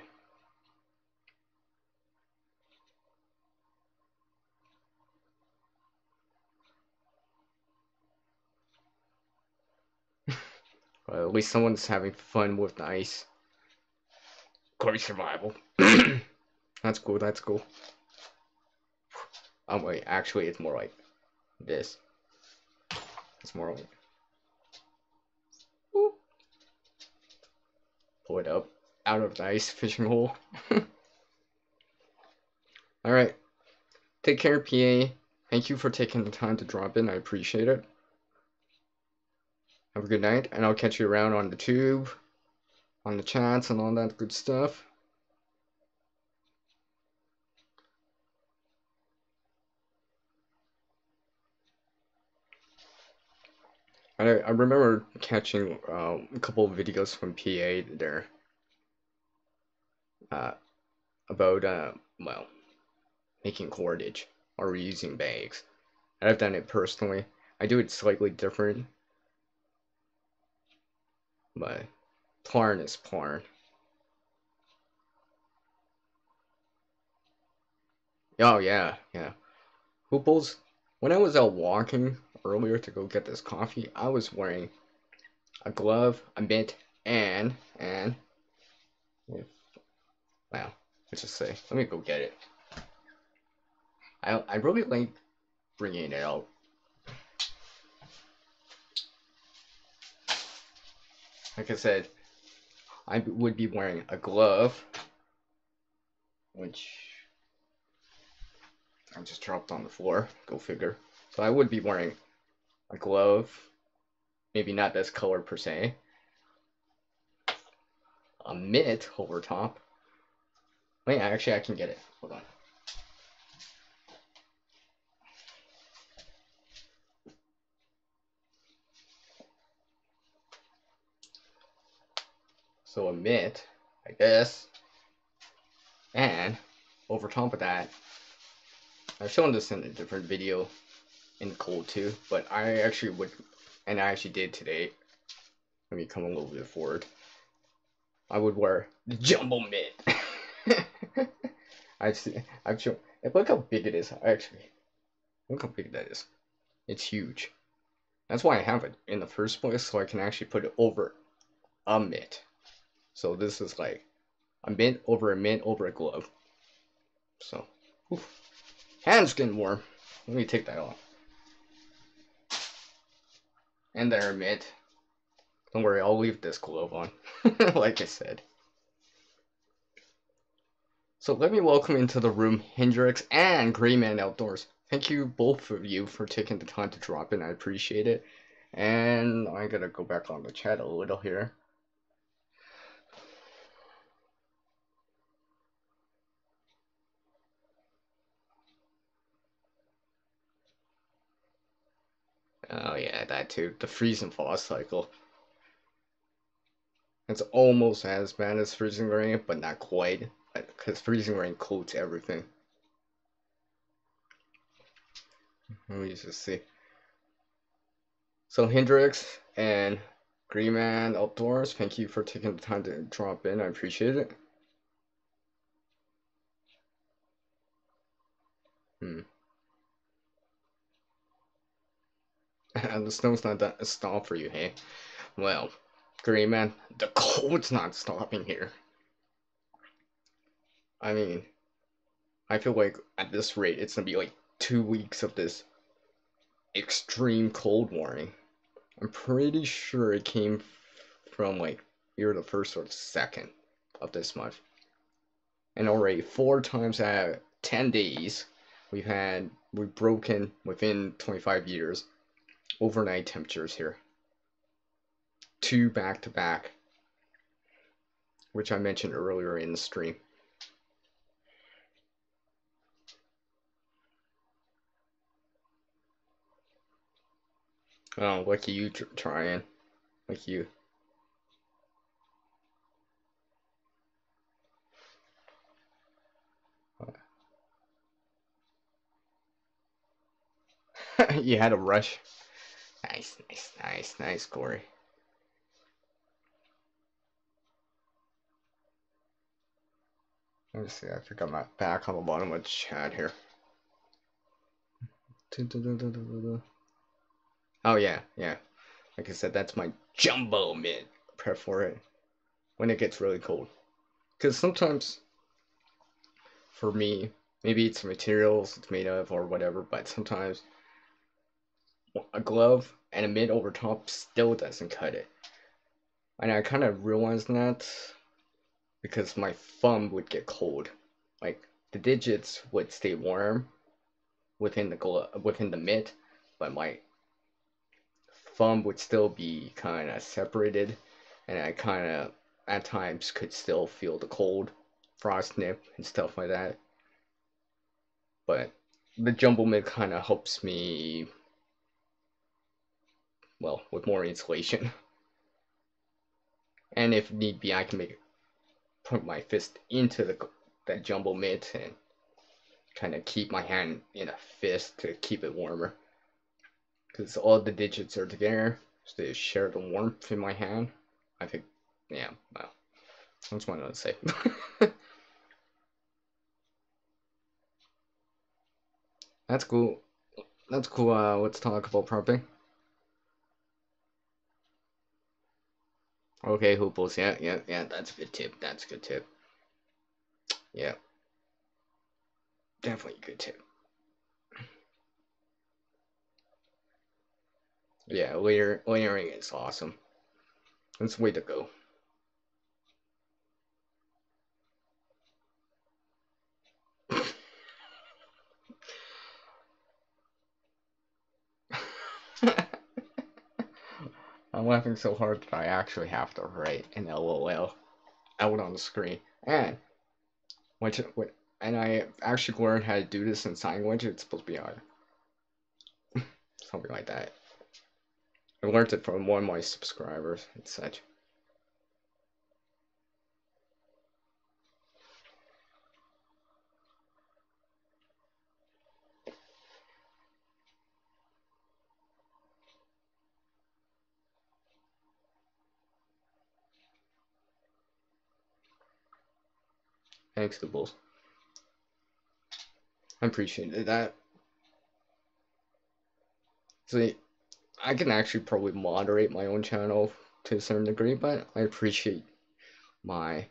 At least someone's having fun with the ice. Great survival. That's cool. That's cool. Wait, actually, it's more like this. It's more like pull it up out of the ice fishing hole. All right. Take care, PA. Thank you for taking the time to drop in. I appreciate it. Have a good night, and I'll catch you around on the tube, on the chats, and all that good stuff. I remember catching a couple of videos from PA there uh, about, well, making cordage or reusing bags. I've done it personally. I do it slightly different, but Plarn is Plarn. Oh, yeah, yeah. Hooples, when I was out walking earlier to go get this coffee, I was wearing a glove, a mitt, and, well, let's just say, let me go get it. I really like bringing it out. Like I said, I would be wearing a glove, which I just dropped on the floor. Go figure. So I would be wearing a glove, maybe not this color per se, a mitt over top. Wait, actually, I can get it. Hold on. So a mitt, I guess, and over top of that, I've shown this in a different video. in the cold too. But I actually would, and I actually did today. Let me come a little bit forward. I would wear the jumbo mitt. I've shown. Look how big it is. Actually, look how big that is. It's huge. That's why I have it in the first place, so I can actually put it over a mitt. So this is like a mitt over a glove. So, oof. Hands getting warm. Let me take that off. And there, mitt. Don't worry, I'll leave this glove on, like I said. So let me welcome into the room Hendrix and Greyman Outdoors. Thank you both of you for taking the time to drop in. I appreciate it. And I'm gonna go back on the chat a little here. Oh yeah, that too. The freeze and thaw cycle. It's almost as bad as freezing rain, but not quite. Because freezing rain coats everything. Let me just see. So Hendrix and Greyman Outdoors, thank you for taking the time to drop in. I appreciate it. And the snow's not that a stop for you, hey? Well, Greyman, the cold's not stopping here. I mean, I feel like at this rate, it's gonna be like 2 weeks of this extreme cold warning. I'm pretty sure it came from like either the first or the second of this month. And already 4 times out of 10 days, we've broken within 25 years overnight temperatures here. 2 back to back, which I mentioned earlier in the stream. Oh, lucky you trying. Like you. You had a rush. Nice, nice, nice, nice, Corey. Let me see, I think I'm back on the bottom of the chat here. Oh yeah, yeah. Like I said, that's my jumbo mitt. Prep for it when it gets really cold. Because sometimes, for me, maybe it's the materials it's made of or whatever, but sometimes a glove and a mitt over top still doesn't cut it. And I kind of realized that because my thumb would get cold. Like the digits would stay warm within the mitt, but my thumb would still be kind of separated, and I kind of at times could still feel the cold, frost nip and stuff like that. But the jumbo mitt kind of helps me, well, with more insulation. And if need be, I can put my fist into that jumbo mitt and kind of keep my hand in a fist to keep it warmer. Because all the digits are together, so they share the warmth in my hand. I think, yeah, well, that's what I want to say. That's cool. That's cool. Let's talk about prepping. Okay, hooples. Yeah, yeah, yeah. That's a good tip. That's a good tip. Yeah, definitely a good tip. Yeah, layering is awesome. That's the way to go. I'm laughing so hard that I actually have to write an LOL out on the screen. And which and I actually learned how to do this in sign language. It's supposed to be on something like that. I learned it from one of my subscribers and such. Thanks, Googles. I appreciate that. See, I can actually probably moderate my own channel to a certain degree, but I appreciate my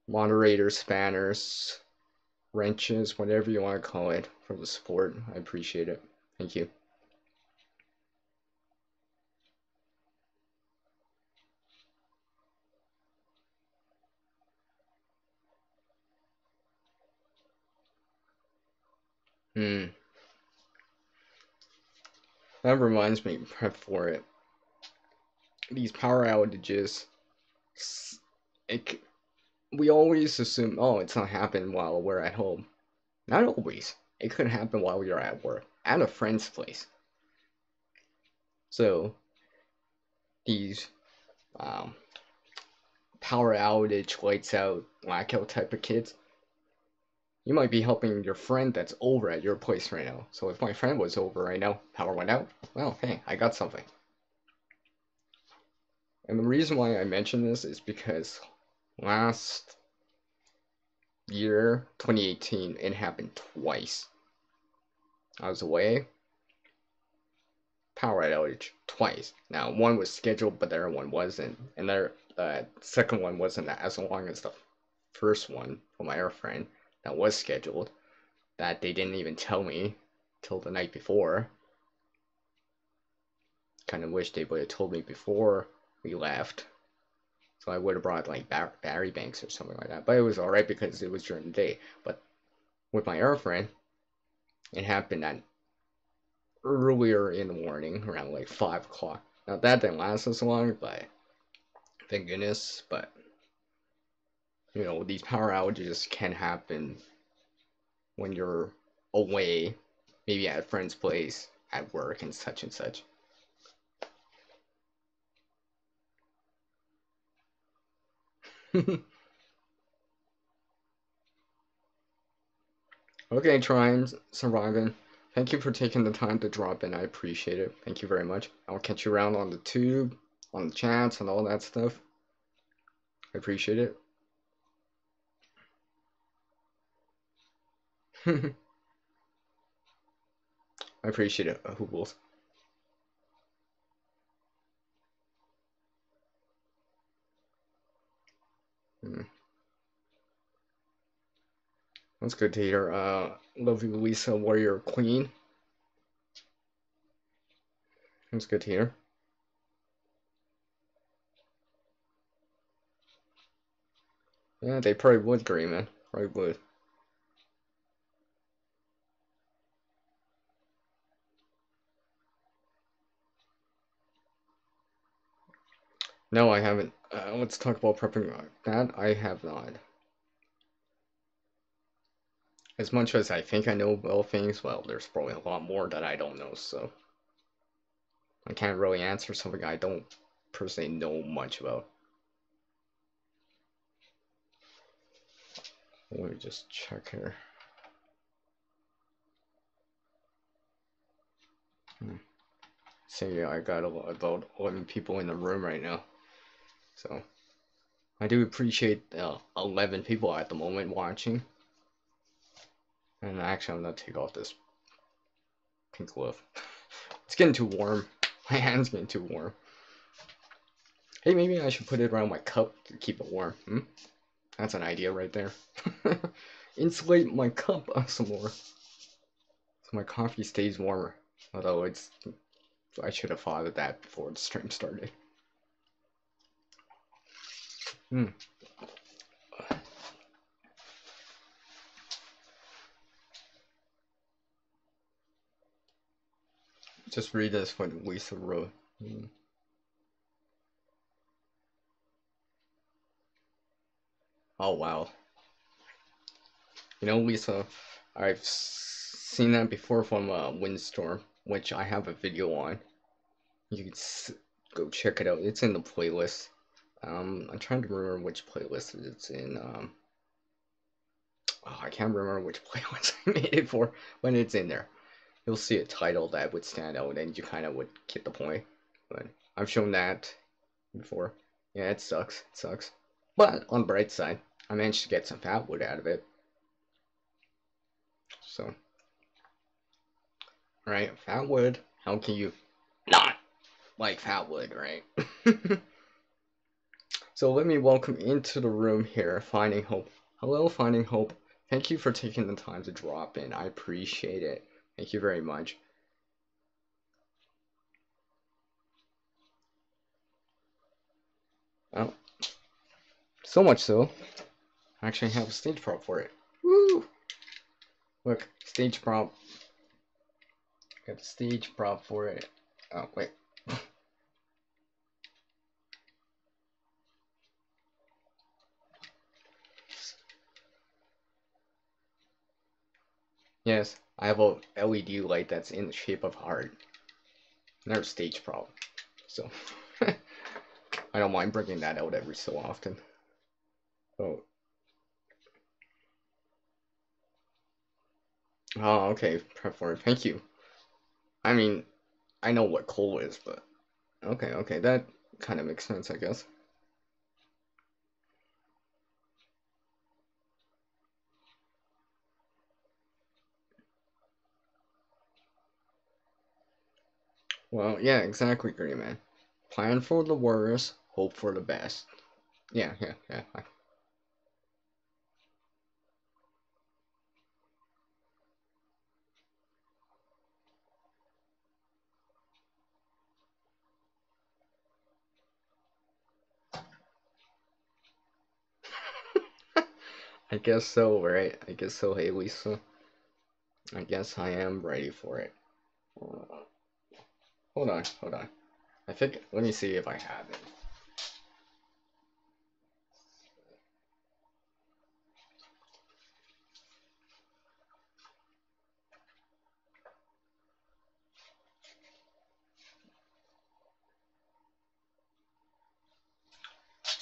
moderators, spanners, wrenches, whatever you want to call it, for the support. I appreciate it. Thank you. That reminds me, prep for it. These power outages, it, we always assume, oh, it's not happening while we're at home. Not always. It could happen while you're at work, at a friend's place. So, these power outage, lights out, blackout type of kids, you might be helping your friend that's over at your place right now. So if my friend was over right now, power went out, well, hey, I got something. And the reason why I mention this is because last year, 2018, it happened twice. I was away, power outage twice. Now, one was scheduled, but the other one wasn't. And the second one wasn't as long as the first one for my other friend that was scheduled, that they didn't even tell me till the night before. Kind of wish they would have told me before we left, so I would have brought like battery banks or something like that. But it was alright because it was during the day. But with my other friend, it happened at earlier in the morning, around like 5 o'clock. Now that didn't last as long, but thank goodness. But you know, these power outages can happen when you're away, maybe at a friend's place, at work, and such and such. Okay, trying, surviving. Thank you for taking the time to drop in. I appreciate it. Thank you very much. I'll catch you around on the tube, on the chats, and all that stuff. I appreciate it. I appreciate it, Hoobles. That's good to hear. Love you, Lisa, Warrior Queen. That's good to hear. Yeah, they probably would agree, man. Probably would. No, I haven't. Let's talk about prepping that. I have not. As much as I think I know about things, well, there's probably a lot more that I don't know, so I can't really answer something I don't personally know much about. Let me just check here. So yeah, I got about 11 people in the room right now. So I do appreciate 11 people at the moment watching. And actually, I'm gonna take off this pink glove. It's getting too warm. My hand's getting too warm. Hey, maybe I should put it around my cup to keep it warm. That's an idea right there. Insulate my cup some more, so my coffee stays warmer. Although I should have thought of that before the stream started. Just read this what Lisa wrote. Oh wow. You know, Lisa, I've seen that before from Windstorm, which I have a video on. You can go check it out. It's in the playlist. I'm trying to remember which playlist it's in. I can't remember which playlist I made it for, but it's in there. You'll see a title that would stand out, and you kind of would get the point. But I've shown that before. Yeah, it sucks. It sucks. But on the bright side, I managed to get some fat wood out of it. So, right, fat wood. How can you not like fat wood, right? So let me welcome into the room here, Finding Hope. Hello, Finding Hope. Thank you for taking the time to drop in. I appreciate it. Thank you very much. Oh, so much so, I actually have a stage prop for it. Woo! Look, stage prop. Got the stage prop for it. Oh, wait. Yes, I have a LED light that's in the shape of a heart. Another stage prop. So, I don't mind bringing that out every so often. Oh. Oh, okay, prep for it. Thank you. I mean, I know what coal is, but okay, that kind of makes sense, I guess. Well, yeah, exactly, Green Man. Plan for the worst, hope for the best. Yeah. I guess so, right? I guess so, hey Lisa. I guess I am ready for it. Hold on. I think, let me see if I have it.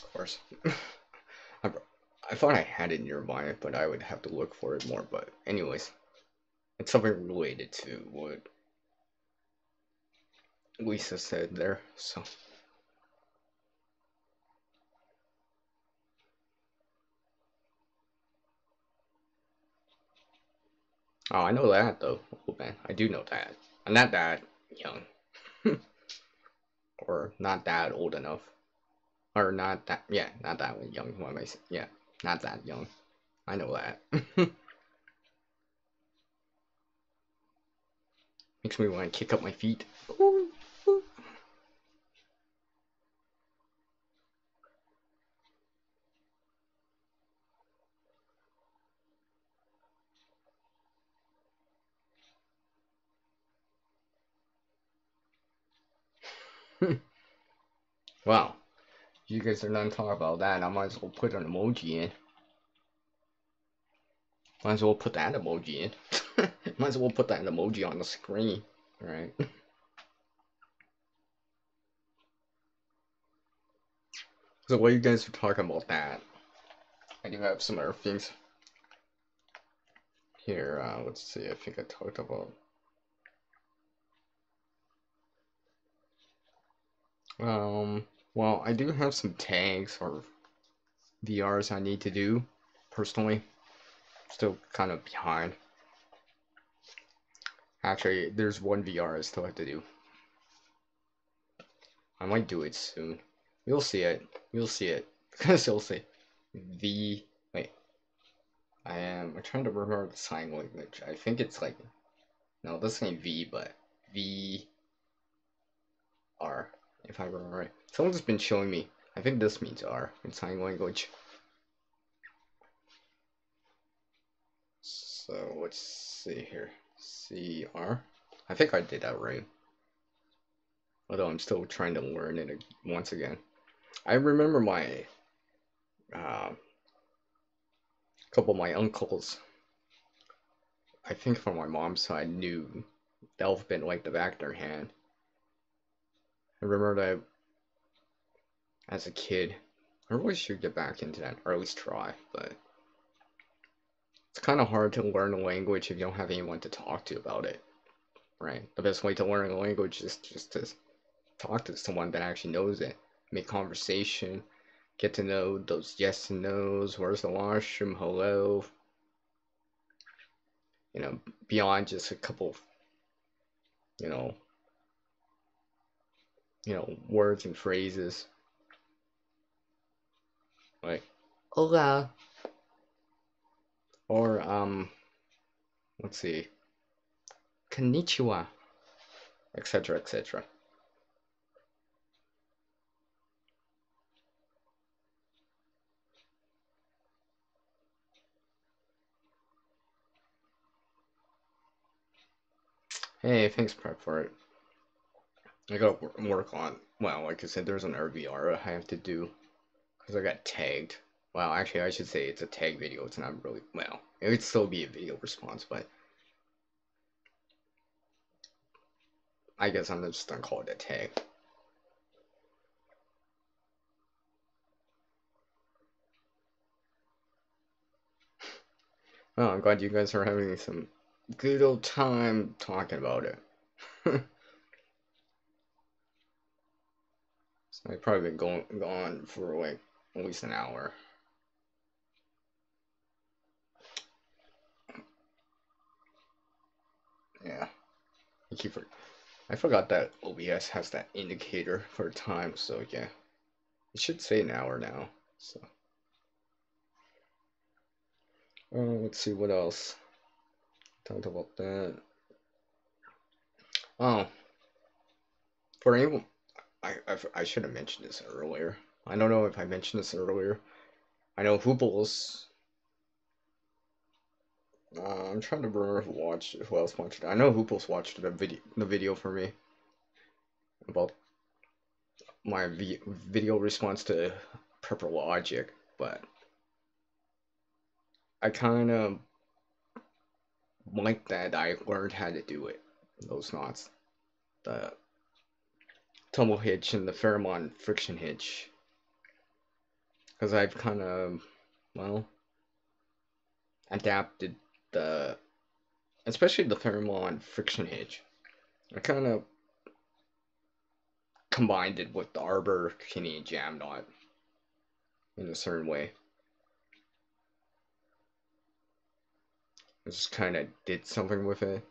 Of course. I, I thought I had it nearby, but I would have to look for it more. But anyways, it's something related to what Lisa said there. So, oh, I know that though. Oh man, I do know that. I'm not that young, or not that old enough, or not that. Yeah, not that young. What am I saying? Yeah, not that young. I know that. Makes me want to kick up my feet. Wow, you guys are done talking about that. I might as well put an emoji in. Might as well put that emoji in. Might as well put that emoji on the screen. Right. So while you guys are talking about that, I do have some other things here. Let's see. I think I talked about. Well, I do have some tags or VRs I need to do. Personally, still kind of behind. Actually, there's one VR I still have to do. I might do it soon. You'll see it. You'll see it. Because you'll see. Wait. I'm trying to remember the sign language. I think it's like, no, this ain't V, but VR, if I remember right. Someone's been showing me. I think this means R in sign language. So let's see here. CR. I think I did that right. Although I'm still trying to learn it once again. I remember my couple of my uncles, I think from my mom's side, knew the alphabet like the back of their hand. I remember that as a kid. I really should get back into that, or at least try, but it's kind of hard to learn a language if you don't have anyone to talk to about it, right? The best way to learn a language is just to talk to someone that actually knows it, make conversation, get to know those yes and no's, where's the washroom, hello, beyond just a couple, you know, words and phrases like hola or let's see, konnichiwa, etc., etc. Hey, thanks, Prep, for it. I gotta work on, well, like I said, there's an RVR I have to do because I got tagged. Well, actually, I should say it's a tag video. It's not really, well, it would still be a video response, but I guess I'm just gonna call it a tag. Well, I'm glad you guys are having some good old time talking about it. So I've probably been gone for like at least an hour. Yeah, I forgot that OBS has that indicator for time, so yeah, it should say an hour now. So, let's see what else. Talked about that. Oh, for anyone, I should have mentioned this earlier. I don't know if I mentioned this earlier. I know Hooples. I'm trying to remember who else watched it. I know Hooples watched the video for me about my video response to Purple Logic, but I kind of like that I learned how to do it. Those knots, the tumble hitch and the Fairmont friction hitch, because I've kind of, well, adapted the, especially the Fairmont friction hitch. I kind of combined it with the Arbor Canadian jam knot in a certain way. I just kind of did something with it.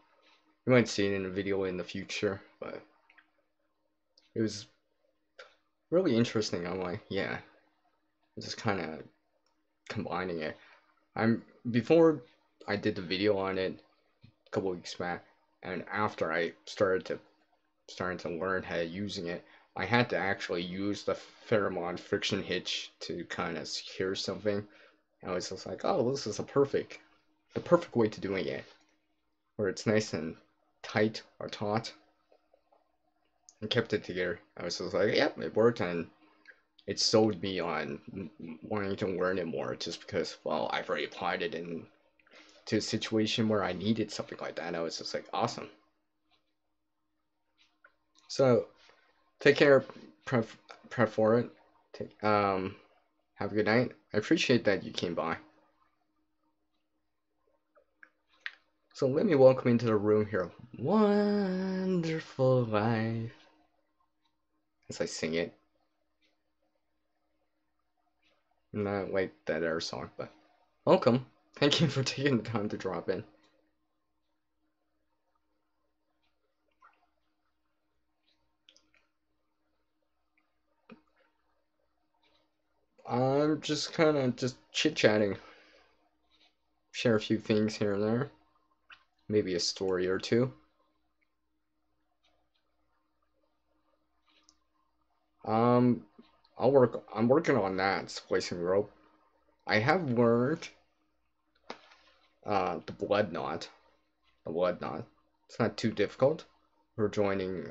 You might see it in a video in the future, but it was really interesting. I'm like, yeah, just kind of combining it. Before I did the video on it a couple weeks back, and after I started to learn how to using it, I had to actually use the Fairmont friction hitch to kind of secure something. And I was just like, oh, this is the perfect way to doing it, where it's nice and tight or taut, and kept it together. I was just like, yep, it worked, and it sold me on wanting to learn it more, just because, well, I've already applied it to a situation where I needed something like that. And I was just like, awesome. So take care, prep for it. Have a good night. I appreciate that you came by. So let me welcome into the room here. Wonderful life. As I sing it. Not like that air song, but welcome. Thank you for taking the time to drop in. I'm just kind of just chit-chatting. Share a few things here and there. Maybe a story or two. Um, I'm working on that, splicing rope. I have learned the blood knot. The blood knot. It's not too difficult. We're joining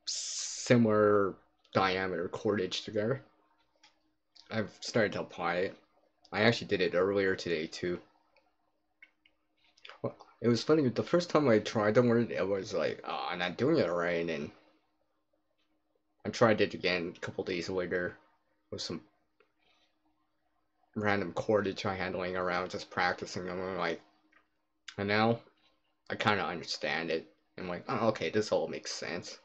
similar diameter cordage together. I've started to apply it. I actually did it earlier today too. Well, it was funny. The first time I tried the word, it was like, oh, I'm not doing it right, and I tried it again a couple days later with some random cordage I had laying around, just practicing. And I'm like, and now I kind of understand it. I'm like, oh, okay, this all makes sense.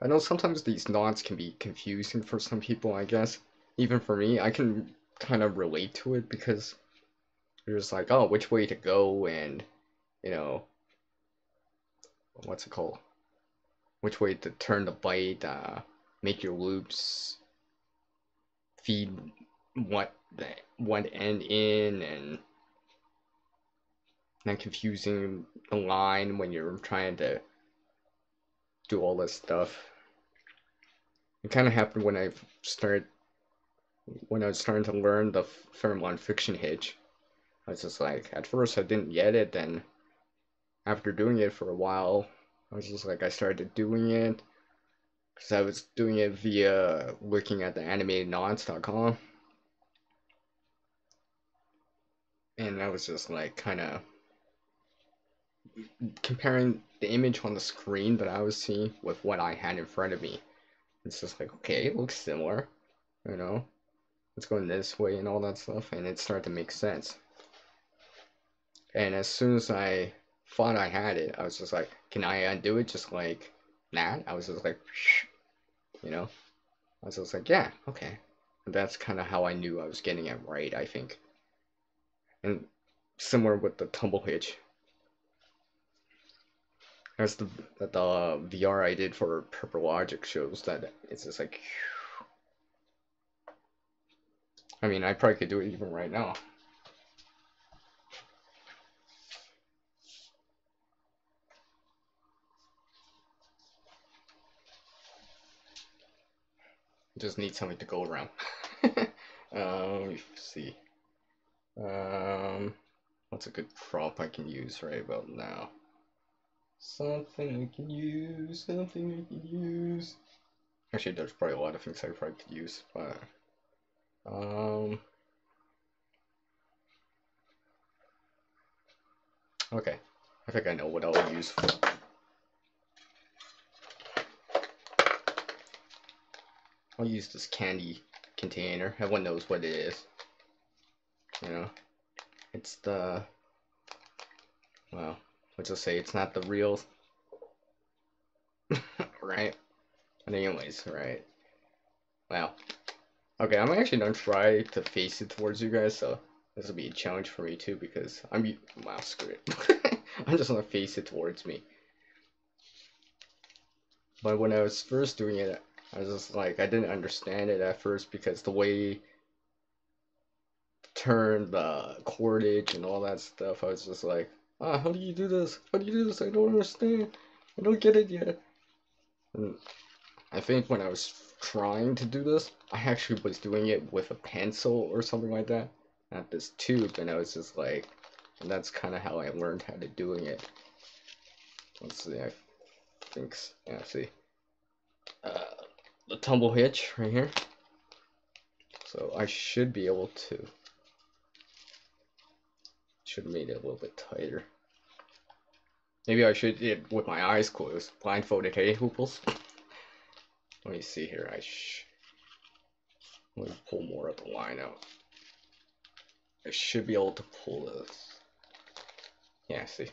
I know sometimes these knots can be confusing for some people, I guess. even for me, I can kind of relate to it because you're just like, oh, which way to go, and you know, what's it called? Which way to turn the bite, make your loops, feed what one end in, and not confusing the line when you're trying to do all this stuff. It kind of happened when I was starting to learn the Fairmont fiction hitch. I was just like, at first I didn't get it, then after doing it for a while, I was just like, I started doing it because I was doing it via looking at the animatednonce.com, and I was just like kind of comparing the image on the screen that I was seeing with what I had in front of me. It's just like, okay, it looks similar, you know, it's going this way and all that stuff, and it started to make sense. And as soon as I thought I had it, I was just like, can I undo it just like that? I was just like, you know, I was just like, yeah, okay. And that's kind of how I knew I was getting it right, I think. And similar with the tumble hitch. As the VR I did for Purple Logic shows that it's just like, I mean, I probably could do it even right now. Just need something to go around. Let me see. What's a good prop I can use right about now? Something I can use, something I can use. Actually, there's probably a lot of things I probably could use, but okay. I think I know what I'll use. I'll use this candy container. Everyone knows what it is. You know, it's the, well, let's just say it's not the real, right? But anyways, right. Well, okay, I'm actually gonna try to face it towards you guys, so this will be a challenge for me too because wow, screw it. I'm just gonna face it towards me. But when I was first doing it, I was just like, I didn't understand it at first because the way to turn the cordage and all that stuff, I was just like, ah, how do you do this? How do you do this? I don't understand. I don't get it yet. And I think when I was trying to do this, I actually was doing it with a pencil or something like that, not this tube, and I was just like, and that's kind of how I learned how to doing it. Let's see, I think, yeah, see, the tumble hitch right here. So I should be able to, should have made it a little bit tighter. Maybe I should do it with my eyes closed, blindfolded, hey, hooples. Let me see here, let me pull more of the line out. I should be able to pull this. Yeah, see.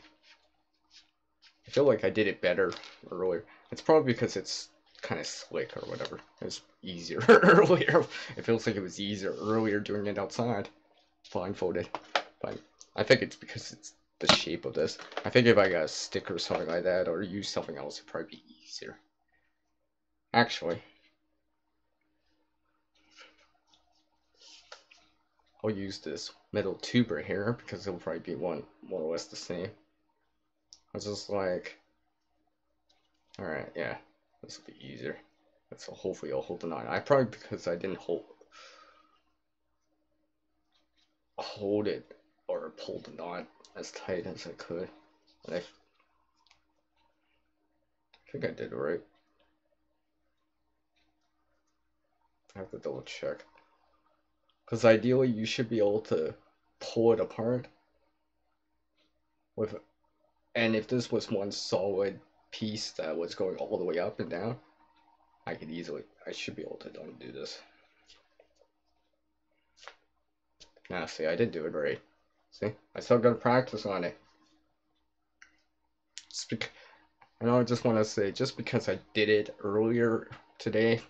I feel like I did it better earlier. It's probably because it's kind of slick or whatever. It was easier earlier. It feels like it was easier earlier doing it outside, blindfolded. But I think it's because it's the shape of this. I think if I got a stick or something like that, or use something else, it'd probably be easier. Actually, I'll use this metal tube right here because it'll probably be more or less the same. I was just like, alright, yeah, this will be easier. So hopefully I'll hold the knot. I probably, because I didn't hold it or pull the knot as tight as I could. And I think I did it right. I have to double check. Because ideally you should be able to pull it apart with, and if this was one solid piece that was going all the way up and down, I should be able to undo this. Now see, I did do it right. See, I still gotta practice on it. And I just want to say, just because I did it earlier today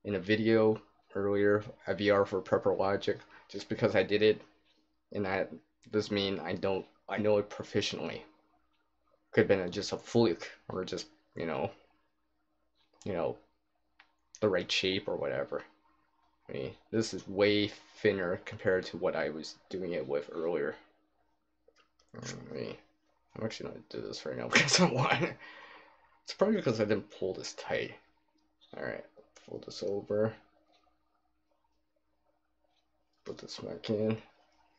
in a video earlier a VR for Prepper Logic just because I did it, and that does mean I know it proficiently. Could have been just a fluke or just you know the right shape or whatever. I mean, this is way thinner compared to what I was doing it with earlier. I mean, I'm actually gonna do this right now because I want. It's probably because I didn't pull this tight. Alright, fold this over. Put this back in.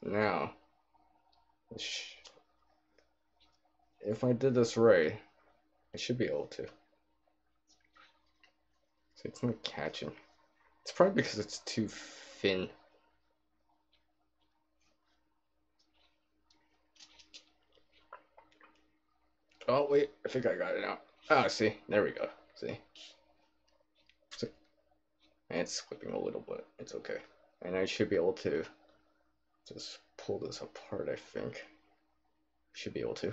Now, if I did this right, I should be able to. So it's not catching. It's probably because it's too thin. Oh wait, I think I got it now. Ah, see, there we go. See, it's slipping a little bit. It's okay, and I should be able to just pull this apart. I think should be able to.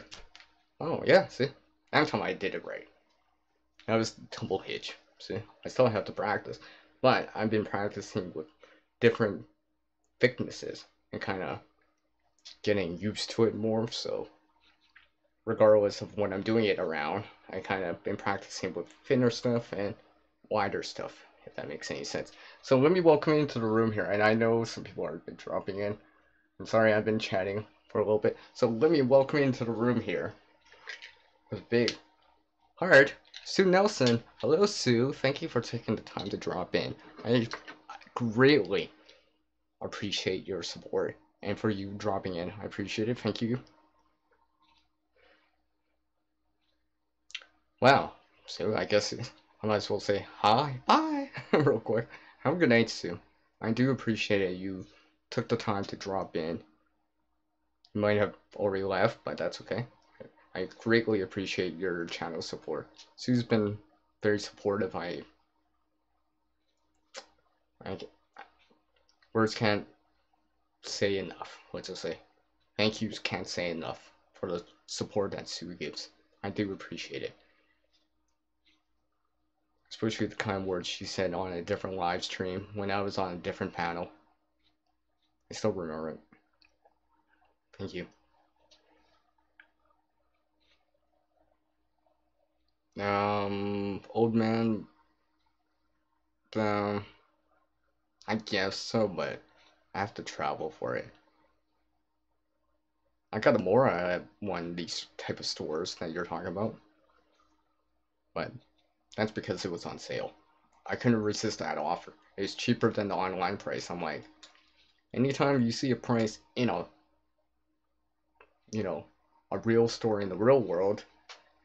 Oh yeah, see, that time I did it right. That was tumble hitch. See, I still have to practice, but I've been practicing with different thicknesses and kind of getting used to it more. So regardless of when I'm doing it around, I kind of been practicing with thinner stuff and wider stuff, if that makes any sense. So let me welcome you into the room here, and I know some people have been dropping in. I'm sorry I've been chatting for a little bit. So let me welcome you into the room here. With big heart, Sue Nelson. Hello, Sue. Thank you for taking the time to drop in. I greatly appreciate your support and for you dropping in. I appreciate it. Thank you. Wow. So I guess I might as well say hi, bye, real quick. Have a good night, Sue. I do appreciate it. You took the time to drop in. You might have already left, but that's okay. I greatly appreciate your channel support. Sue's been very supportive. I words can't say enough. Let's just say thank yous can't say enough for the support that Sue gives. I do appreciate it. Especially the kind words she said on a different live stream when I was on a different panel. I still remember it. Thank you. Old man. I guess so, but I have to travel for it. I got more at one of these type of stores that you're talking about, but that's because it was on sale. I couldn't resist that offer. It's cheaper than the online price. I'm like, anytime you see a price in a, a real store in the real world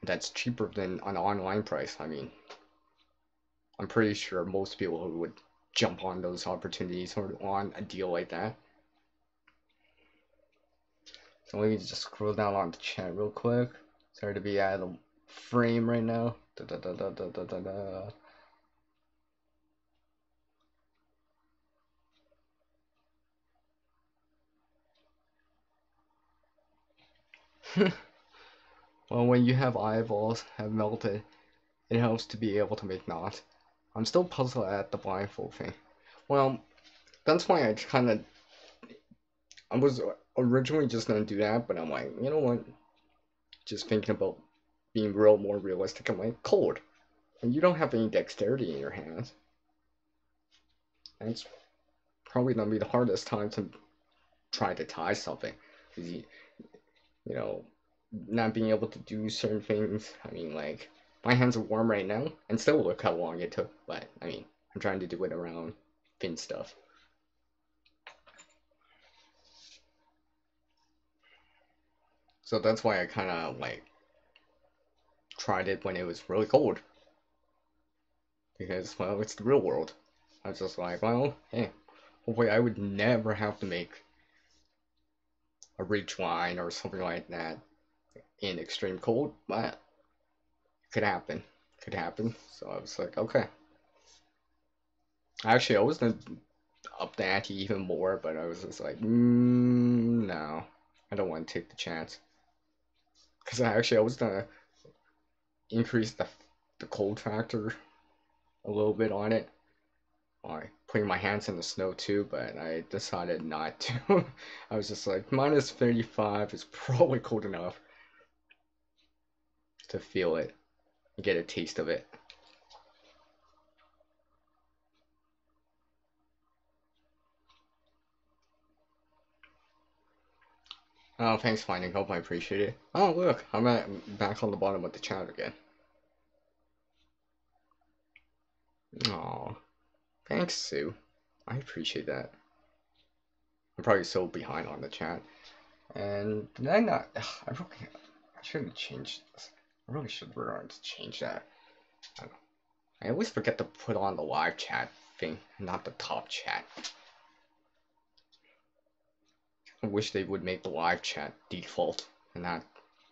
that's cheaper than an online price, I mean, I'm pretty sure most people would jump on those opportunities or on a deal like that. So let me just scroll down on the chat real quick. Sorry to be out of the frame right now. Da, da, da, da, da, da, da. Well, when you have eyeballs have melted, it helps to be able to make knots. I'm still puzzled at the blindfold thing. Well, that's why I was originally just gonna do that, but I'm like, you know what? Just thinking about being more realistic. I'm like, cold. And you don't have any dexterity in your hands. That's probably gonna be the hardest time to try to tie something. You, you know, not being able to do certain things. I mean, like, my hands are warm right now, and still look how long it took. But, I mean, I'm trying to do it around thin stuff. So that's why I kind of, like, tried it when it was really cold. Because, well, it's the real world. I was just like, well, hey, hopefully I would never have to make a ridge line or something like that in extreme cold, but it could happen. Could happen. So I was like, okay. Actually, I was gonna up the ante even more, but I was just like, no, I don't want to take the chance. Because I was gonna increase the cold factor a little bit on it, like putting my hands in the snow too, but I decided not to. I was just like, minus 35 is probably cold enough to feel it, get a taste of it. Oh, thanks, Finding Hope. I appreciate it. Oh, look, back on the bottom of the chat again. Oh, thanks, Sue. I appreciate that. I'm probably so behind on the chat. And did I not? Ugh, I should have changed this. I really should learn to change that. I always forget to put on the live chat thing, not the top chat. I wish they would make the live chat default and not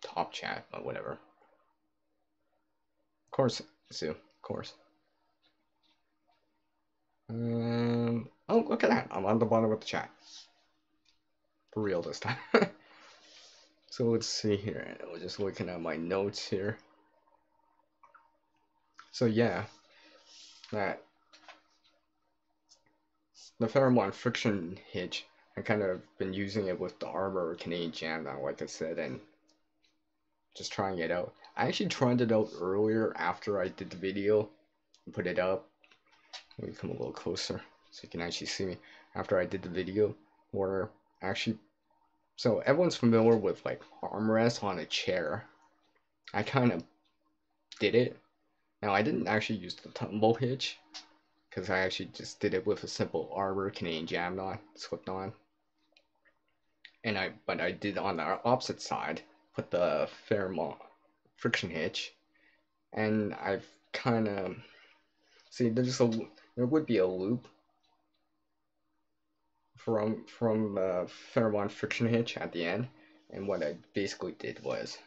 top chat, but whatever. Of course, Sue. Of course. Oh, look at that. I'm on the bottom of the chat. For real this time. So let's see here. We're just looking at my notes here. So yeah, that the Fairmont friction hitch, I kind of been using it with the Armor Canadian Jam now, like I said, and just trying it out. I actually tried it out earlier after I did the video and put it up. Let me come a little closer so you can actually see me. After I did the video, where actually, so everyone's familiar with like armrest on a chair. I kind of did it. Now I didn't actually use the tumble hitch because I actually just did it with a simple Arbor Canadian Jam knot, slip knot. And but I did on the opposite side, put the Fairmont friction hitch, and I've kind of see there would be a loop from the Fairmont friction hitch at the end, and what I basically did was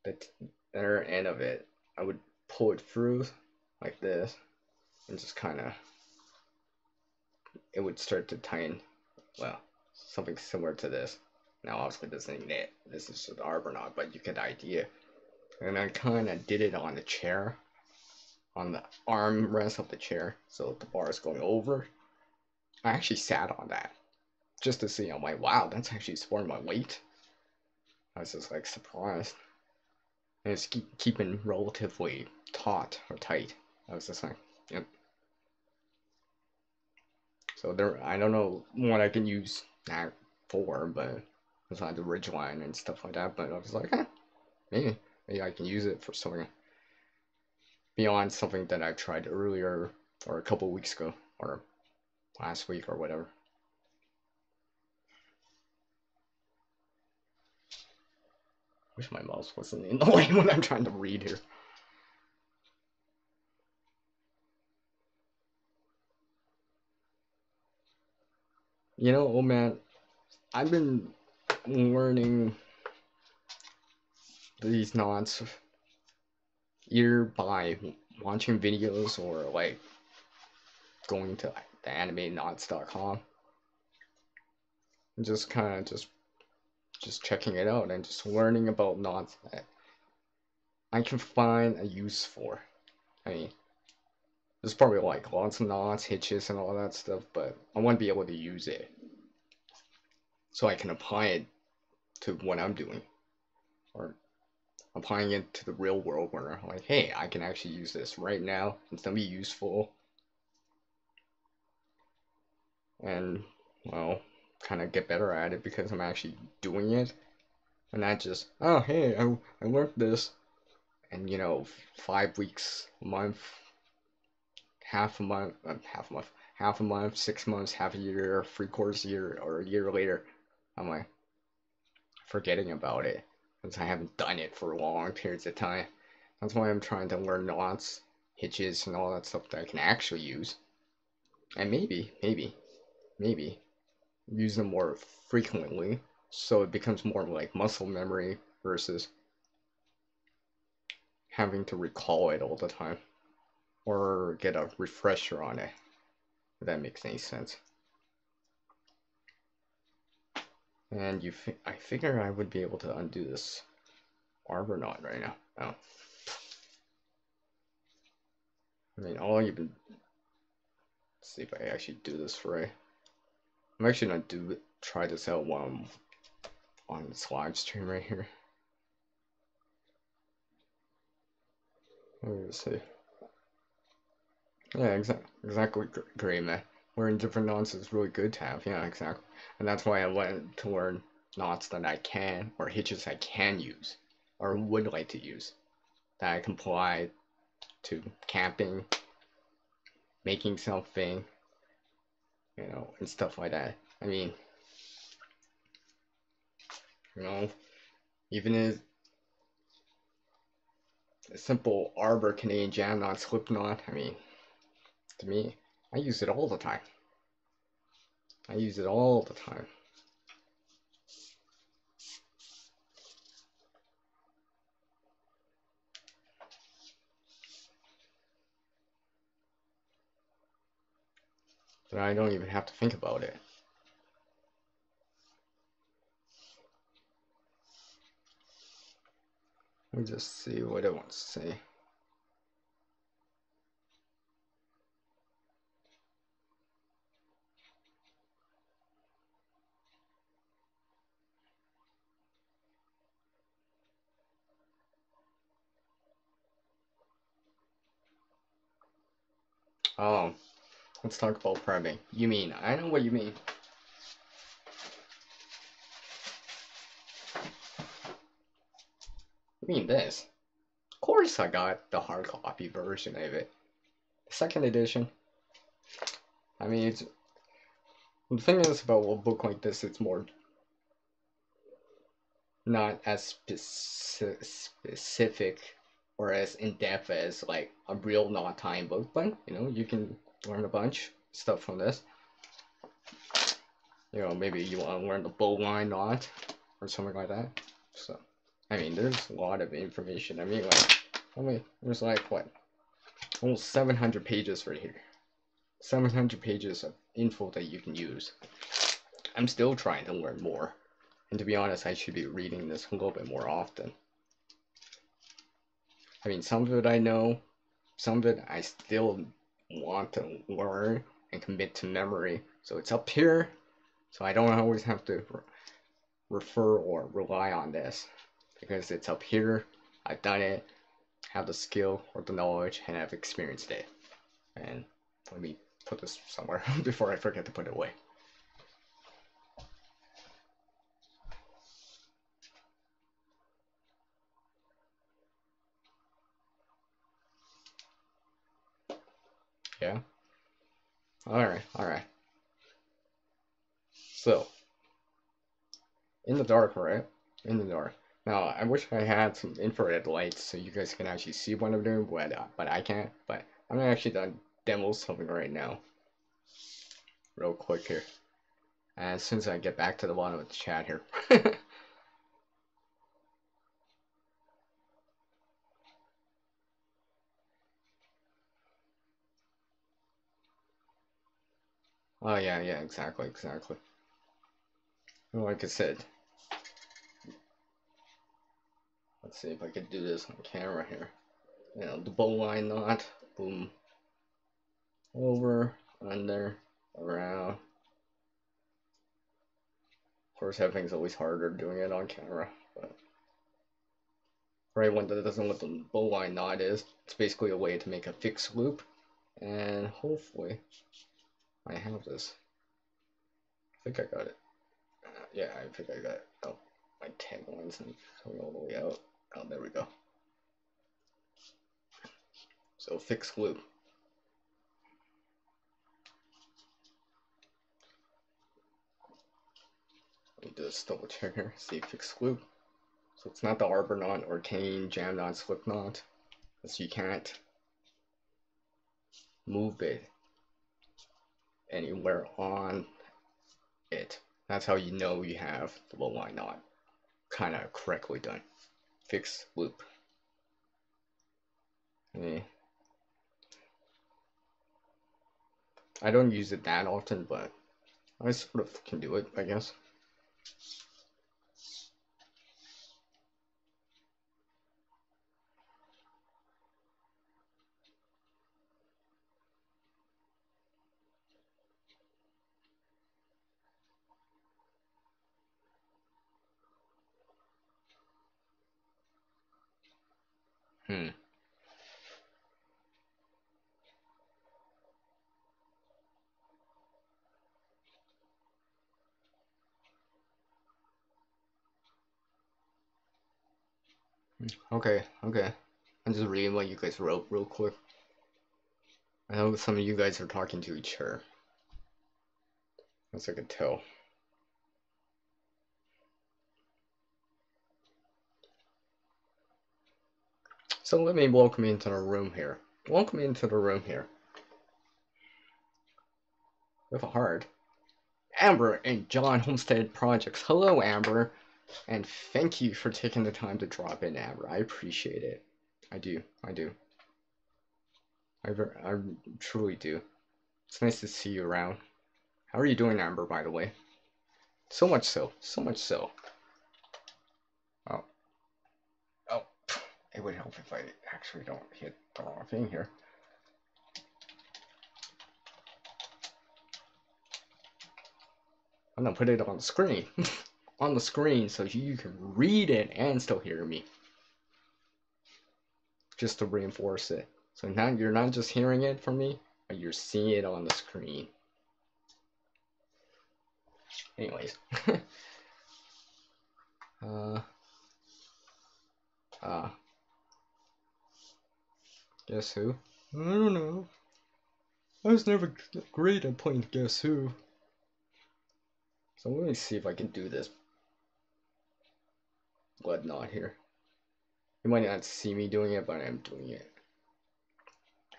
the other end of it, I would pull it through like this, and just kind of it would start to tighten. Well, something similar to this. Now, obviously, this ain't it. This is the arbor knot, but you get the idea. And I kind of did it on the chair, on the armrest of the chair, so the bar is going over. I actually sat on that just to see. I'm like, wow, that's actually supporting my weight. I was just like surprised. And it's keeping relatively taut or tight. I was just like, yep. So there, I don't know what I can use that for, but besides the ridgeline and stuff like that. But I was like, maybe I can use it for something beyond something that I tried earlier or a couple weeks ago or last week or whatever. Wish my mouse wasn't in the way when I'm trying to read here. You know, oh man, I've been learning these knots either by watching videos or like going to the animatedknots.com and just kind of just checking it out and just learning about knots that I can find a use for. I mean, there's probably like lots of knots, hitches, and all that stuff, but I want to be able to use it so I can apply it to what I'm doing, or applying it to the real world where I'm like, hey, I can actually use this right now. It's gonna be useful, and well, kind of get better at it because I'm actually doing it, and not just, oh, hey, I learned this, and 5 weeks, a month, half a month, half a month, 6 months, half a year, 3/4 year, or a year later, I'm like forgetting about it because I haven't done it for long periods of time. That's why I'm trying to learn knots, hitches, and all that stuff that I can actually use, and maybe use them more frequently, so it becomes more like muscle memory versus having to recall it all the time or get a refresher on it. If that makes any sense. And I figure I would be able to undo this arbor knot right now. Oh. I mean, all you've been see if I actually do this right. I'm actually gonna try this out while I'm on this live stream right here. Let me see. Yeah, exactly, great, man. Learning different knots is really good to have. Yeah, exactly. And that's why I wanted to learn knots that I can, or hitches I can use, or would like to use, that I can apply to camping, making something, and stuff like that. I mean, even a simple arbor Canadian jam knot, slip knot, I mean, to me, I use it all the time. I use it all the time. But I don't even have to think about it. Let me just see what it wants to say. Oh, let's talk about prepping. You mean, I know what you mean. You mean this? Of course I got the hard copy version of it. The second edition. I mean, the thing is about a book like this, it's more not as specific or as in-depth as like a real knot time book, but you can learn a bunch stuff from this. Maybe you want to learn the bowline knot or something like that. So I mean, there's a lot of information. I mean, there's like what, almost 700 pages right here. 700 pages of info that you can use. I'm still trying to learn more. And to be honest, I should be reading this a little bit more often. I mean, some of it I know, some of it I still want to learn and commit to memory. So it's up here, so I don't always have to refer or rely on this, because it's up here, I've done it, have the skill or the knowledge, and I've experienced it. And let me put this somewhere before I forget to put it away. Yeah. Alright. So, in the dark, right? In the dark. Now, I wish I had some infrared lights so you guys can actually see what I'm doing, but I can't. But I'm actually gonna demo something right now. Real quick here. As soon as I get back to the bottom of the chat here. Oh yeah, exactly. Like I said, let's see if I could do this on camera here. The bowline knot, boom, over, under, around. Of course, everything's always harder doing it on camera, but for anyone that doesn't know what the bowline knot is, it's basically a way to make a fixed loop, and hopefully I have this. I think I got it. Yeah, I think I got it. Oh, my tag line's coming all the way out. Oh, there we go. So fixed loop. Let me just double check here. See fixed loop. So it's not the arbor knot or cane, jam knot, slip knot. So you can't move it anywhere on it. That's how you know you have the bowline knot kind of correctly done. Fixed loop. I don't use it that often, but I sort of can do it, I guess. Hmm. Okay, okay. I'm just reading what you guys wrote real quick. I know some of you guys are talking to each other. As I could tell. So let me welcome you into the room here. Welcome into the room here. With a heart. Amber and John Homestead Projects. Hello, Amber. And thank you for taking the time to drop in, Amber. I appreciate it. I do. I do. I truly do. It's nice to see you around. How are you doing, Amber, by the way? So much so. So much so. Oh. Oh. It would help if I actually don't hit the wrong thing here. I'm gonna put it on the screen. On the screen so you can read it and still hear me. Just to reinforce it. So now you're not just hearing it from me, but you're seeing it on the screen. Anyways. Guess who? I don't know. I was never great at playing Guess Who. So let me see if I can do this blood knot here. You might not see me doing it, but I'm doing it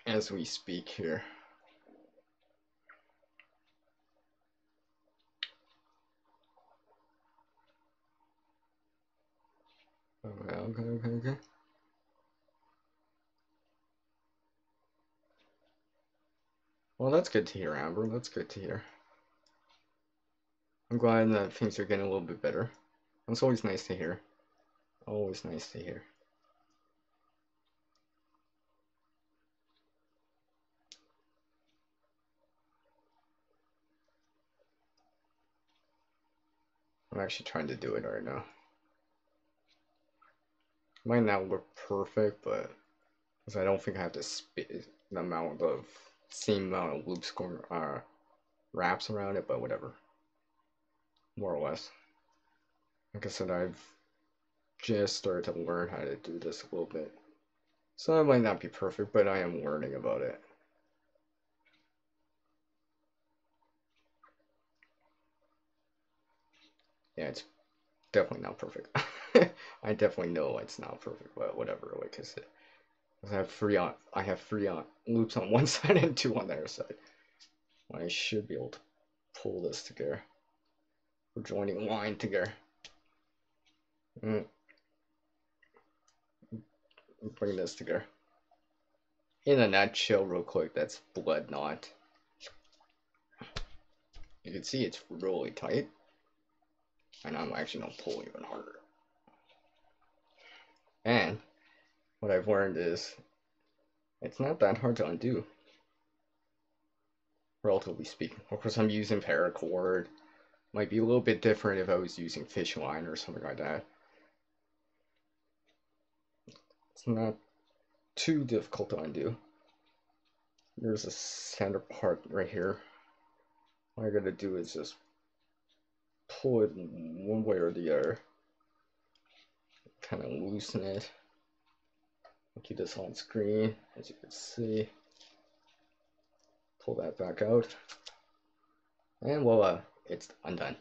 as we speak here. Okay. Well, that's good to hear, Amber. That's good to hear. I'm glad that things are getting a little bit better. It's always nice to hear. Always nice to hear. I'm actually trying to do it right now. Might not look perfect, but because I don't think I have to spit the amount of same amount of loops going wraps around it, but whatever. More or less. Like I said, I've just started to learn how to do this a little bit. So it might not be perfect, but I am learning about it. Yeah, it's definitely not perfect. I definitely know it's not perfect, but whatever. Like I said, I have three on loops on one side and two on the other side. I should be able to pull this together. We're joining line together. Bring this together. In a nutshell, real quick, that's blood knot. You can see it's really tight, and I'm actually gonna pull even harder. And what I've learned is it's not that hard to undo, relatively speaking. Of course, I'm using paracord. Might be a little bit different if I was using fish line or something like that. It's not too difficult to undo. There's a center part right here. What I gotta do is just pull it one way or the other. Kind of loosen it. I'll keep this on screen, as you can see. Pull that back out. And voila, it's undone.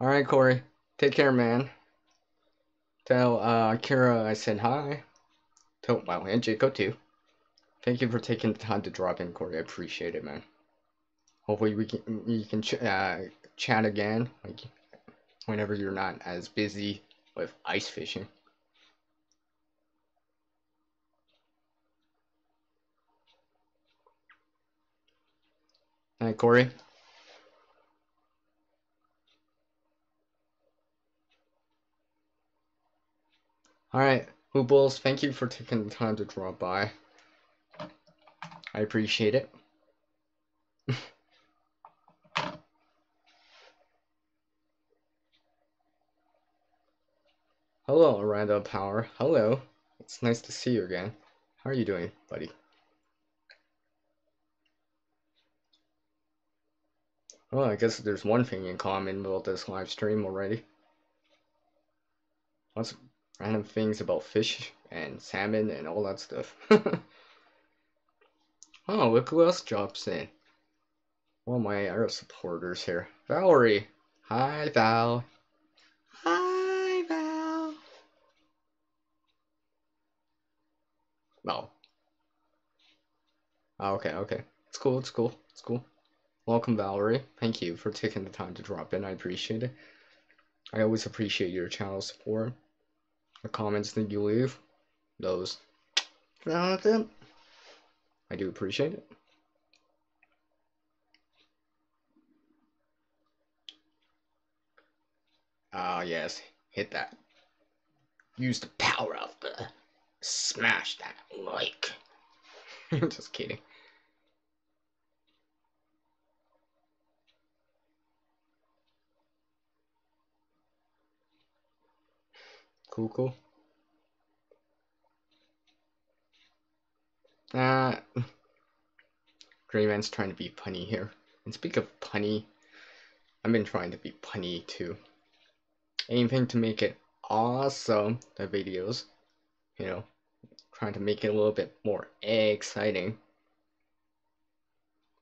Alright, Corey. Take care, man. Tell Kira I said hi. Well, and Jacob too. Thank you for taking the time to drop in, Corey. I appreciate it, man. Hopefully we can chat again, like whenever you're not as busy with ice fishing. Hi, Corey. Alright, Hoobles, thank you for taking the time to drop by. I appreciate it. Hello, Aranda Power. Hello. It's nice to see you again. How are you doing, buddy? Well, I guess there's one thing in common about this live stream already. Lots of random things about fish and salmon and all that stuff. Oh, look who else drops in. One of my other supporters here. Valerie. Hi, Val. Hi, Val. Oh. Oh, okay. It's cool, it's cool, it's cool. Welcome, Valerie. Thank you for taking the time to drop in. I appreciate it. I always appreciate your channel support. The comments that you leave. Those. I do appreciate it. Ah, yes. Hit that. Use the power of the smash that like. Just kidding. Cool. Greyman's trying to be punny here. And speak of punny, I've been trying to be punny too. Anything to make it awesome, the videos. You know, trying to make it a little bit more exciting.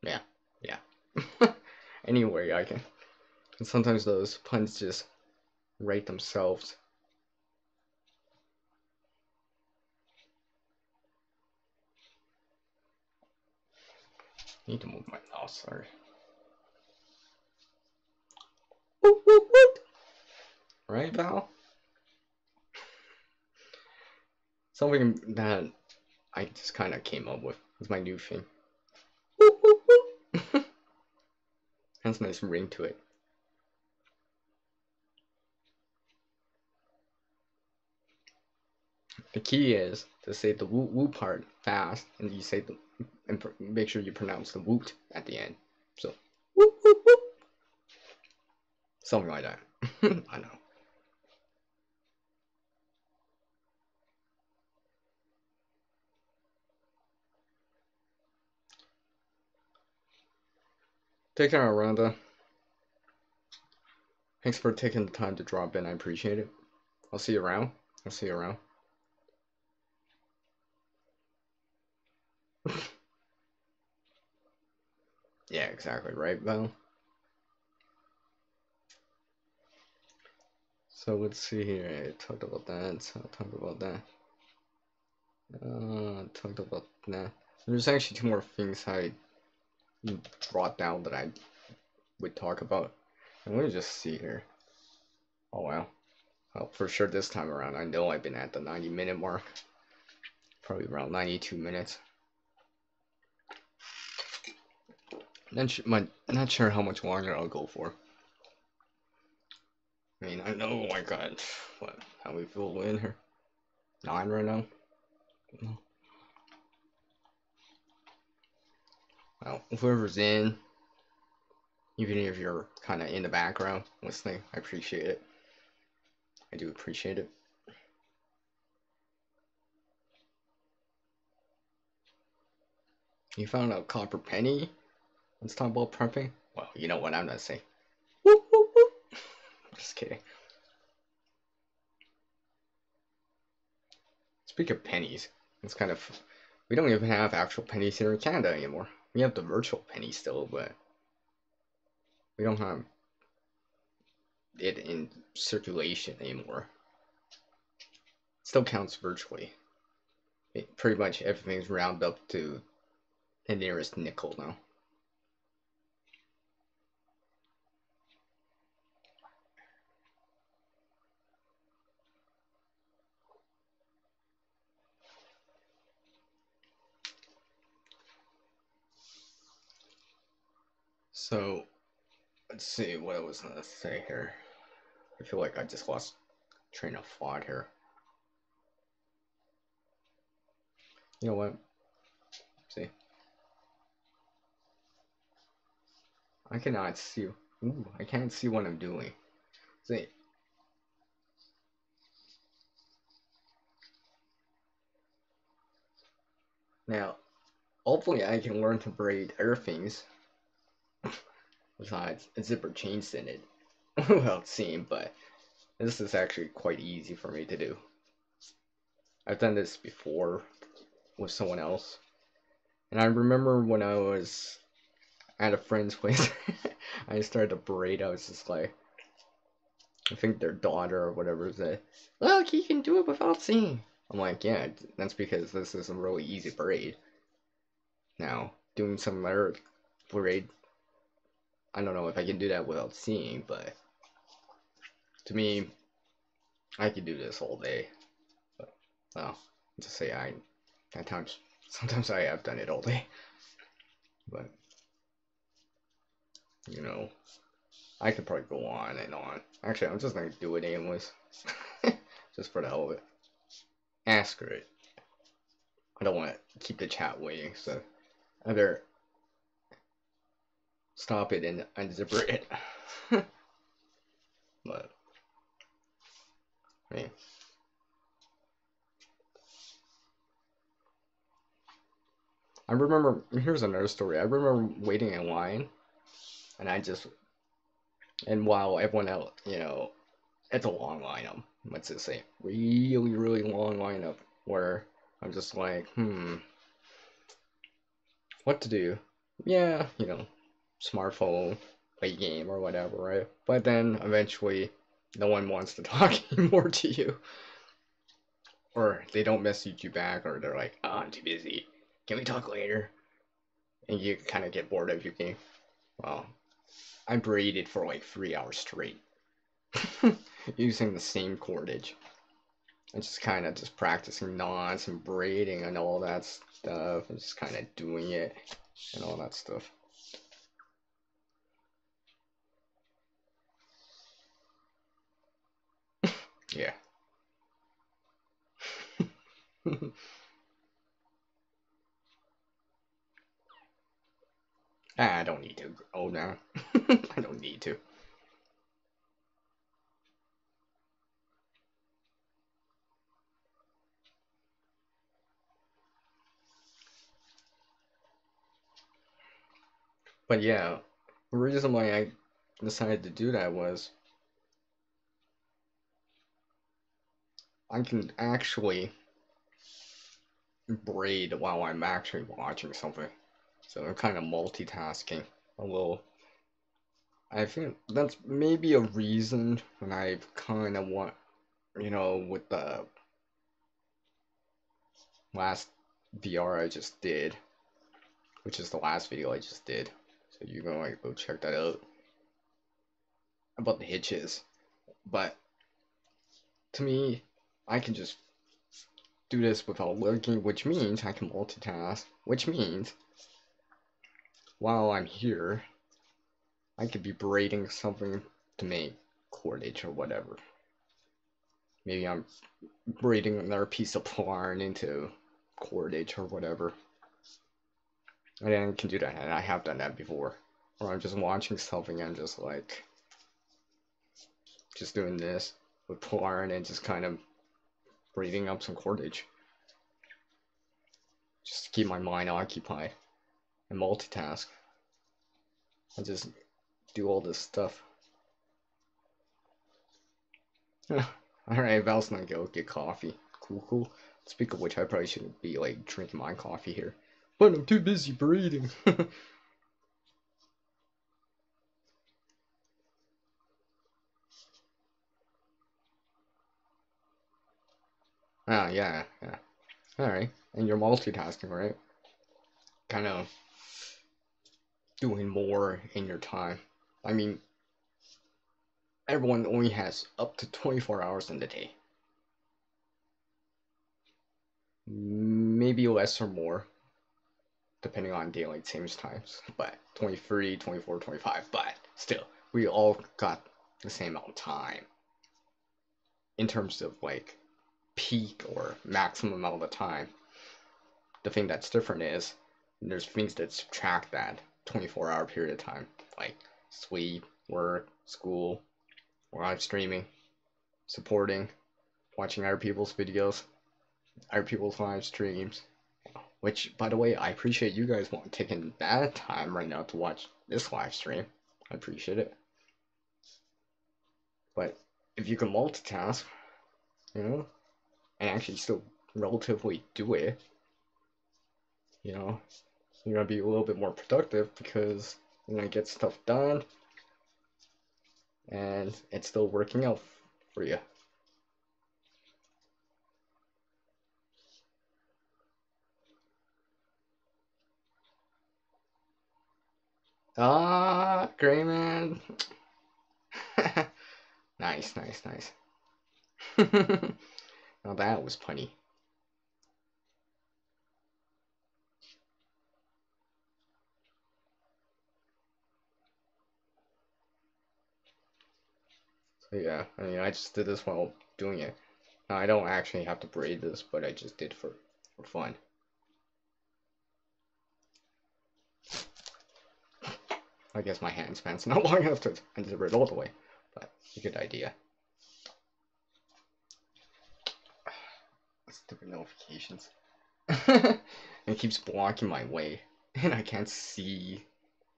Yeah. Anyway, I can. And sometimes those puns just write themselves. I need to move my mouse, sorry. Right, Val? Something that I just kind of came up with. It's my new thing. Has a nice ring to it. The key is to say the woo woo part fast, and you say the and make sure you pronounce the woot at the end. So whoop, whoop, whoop. Something like that. I know. Take care, Rhonda. Thanks for taking the time to drop in. I appreciate it. I'll see you around. Yeah, exactly, right, Val? So let's see here. I talked about that. Talked about that. There's actually two more things I brought down that I would talk about. And let me just see here. Oh wow. Well, for sure this time around, I know I've been at the 90-minute mark. Probably around 92 minutes. Not sure how much longer I'll go for. I mean, I know I got, what, how many people in here? 9 right now? Well, whoever's in, even if you're kind of in the background listening, I appreciate it. I do appreciate it. You found a copper penny? Let's talk about prepping? Well, you know what I'm gonna say. Whoop, whoop, whoop. Just kidding. Speak of pennies, it's kind of... We don't even have actual pennies here in Canada anymore. We have the virtual penny still, but we don't have it in circulation anymore. It still counts virtually. Pretty much everything's rounded up to the nearest nickel now. So, let's see what I was gonna say here. I feel like I just lost train of thought here. You know what? See, I cannot see. Ooh, I can't see what I'm doing. See, Now, hopefully I can learn to braid other things besides zipper chains in it. Well, it seemed, but this is actually quite easy for me to do. I've done this before with someone else. And I remember when I was at a friend's place, I started to braid. I was just like, I think their daughter or whatever said, "Look, you can do it without seeing." I'm like, yeah, that's because this is a really easy braid. Now, doing some other braid, I don't know if I can do that without seeing, but to me, I could do this all day. But, well, just say at times, sometimes I have done it all day. But, you know, I could probably go on and on. Actually, I'm just gonna do it anyways. Just for the hell of it. Ask her it. I don't want to keep the chat waiting, so I better stop it and unzipper it. But, I mean, I remember, here's another story. I remember waiting in line, and and while everyone else, it's a long lineup. Let's just say, really, really long lineup, where I'm just like, what to do? Yeah, smartphone, play game or whatever, right? But then eventually, no one wants to talk anymore to you, or they don't message you back, or they're like, "Oh, I'm too busy. Can we talk later?" And you kind of get bored of your game. Well, I braided for like 3 hours straight, using the same cordage. And just kind of just practicing knots and braiding and all that stuff, and just kind of doing it and all that stuff. Yeah. I don't need to. Oh no, I don't need to. But yeah, the reason why I decided to do that was I can actually braid while I'm actually watching something. So I'm kind of multitasking a little. I think that's maybe a reason when I kind of want, with the last VR I just did, which is the last video I just did. So you're gonna go check that out about the hitches. But to me, I can just do this without looking, which means I can multitask, which means while I'm here, I could be braiding something to make cordage or whatever. Maybe I'm braiding another piece of yarn into cordage or whatever. And I can do that, and I have done that before. Or I'm just watching something, I'm just like, just doing this with yarn and just kind of braiding up some cordage. Just to keep my mind occupied and multitask. I just do all this stuff. Alright, Val's gonna go get coffee. Cool. Speak of which, I probably shouldn't be like drinking my coffee here. But I'm too busy breathing. Ah, yeah. Alright, and you're multitasking, right? Kind of doing more in your time. I mean, everyone only has up to 24 hours in the day. Maybe less or more, depending on daylight savings times. But 23, 24, 25. But still, we all got the same amount of time. In terms of like peak or maximum amount of time. The thing that's different is there's things that subtract that 24-hour period of time, like sleep, work, school, live streaming, supporting, watching other people's videos, other people's live streams. Which, by the way, I appreciate you guys taking that time right now to watch this live stream. I appreciate it. But if you can multitask, you know, and actually still relatively do it, you know, you're gonna be a little bit more productive because you're gonna get stuff done and it's still working out for you. Ah, great man. Nice, nice, nice. Now that was funny. So yeah, I mean, I just did this while doing it. Now, I don't actually have to braid this, but I just did for fun. I guess my hand span's not long enough to unzip it all the way, but a good idea. Stupid notifications. It keeps blocking my way, and I can't see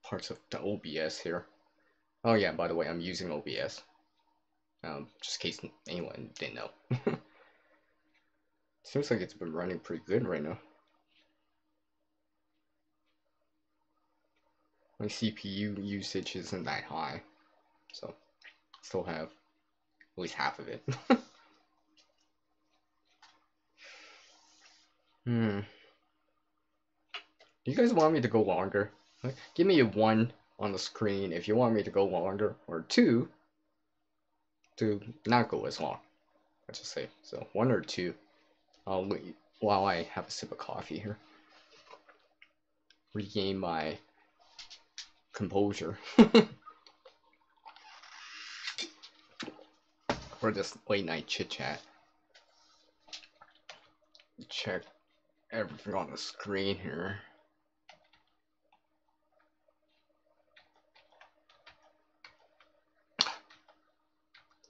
parts of the OBS here. Oh yeah, by the way, I'm using OBS. Just in case anyone didn't know. Seems like it's been running pretty good right now. My CPU usage isn't that high, so still have at least half of it. Do you guys want me to go longer? Give me a 1 on the screen if you want me to go longer, or 2 to not go as long. Let's just say so. 1 or 2. I'll wait while I have a sip of coffee here. Regain my composure for this late night chit chat. Check everything on the screen here.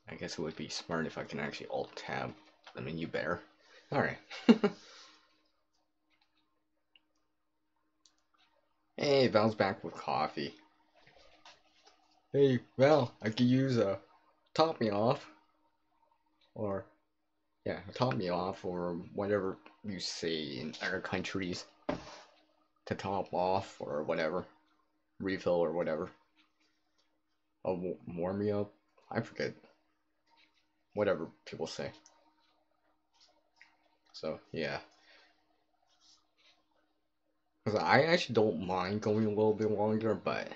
I guess it would be smart if I can actually alt tab the menu better. Alright. Hey, Val's back with coffee. Hey, Val, I could use a top me off. Or, yeah, top me off, or whatever you say in other countries. To top off, or whatever. Refill, or whatever. Oh, warm me up? I forget. Whatever people say. So, yeah. Because I actually don't mind going a little bit longer, but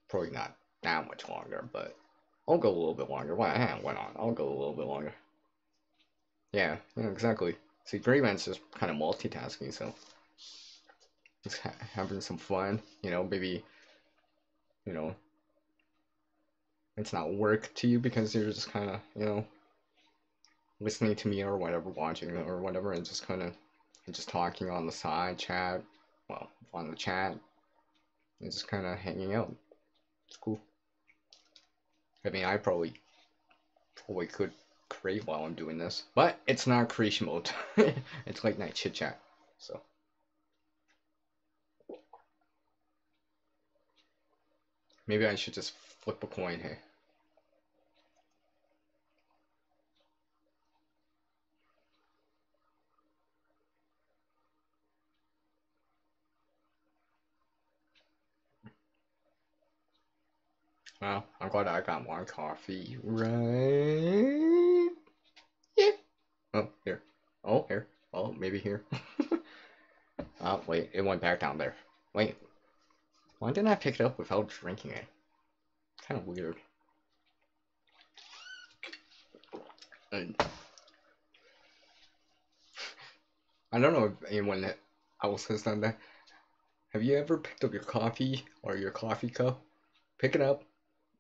probably not that much longer, but I'll go a little bit longer. Why not? I'll go a little bit longer. Yeah, exactly. See, Greyman's just kind of multitasking, so just having some fun, maybe, you know, it's not work to you because you're just kind of, listening to me or whatever, watching or whatever, and just kind of just talking on the side, chat, well, on the chat, and just kind of hanging out. It's cool. I mean, I probably could create while I'm doing this, but it's not creation mode. It's late night chit chat, so. Maybe I should just flip a coin here. Well, I'm glad I got one coffee, right? Yeah. Oh, here. Oh, here. Oh, maybe here. Oh, wait, it went back down there. Wait. Why didn't I pick it up without drinking it? Kind of weird. And I don't know if anyone else has done that. Have you ever picked up your coffee or your coffee cup, pick it up,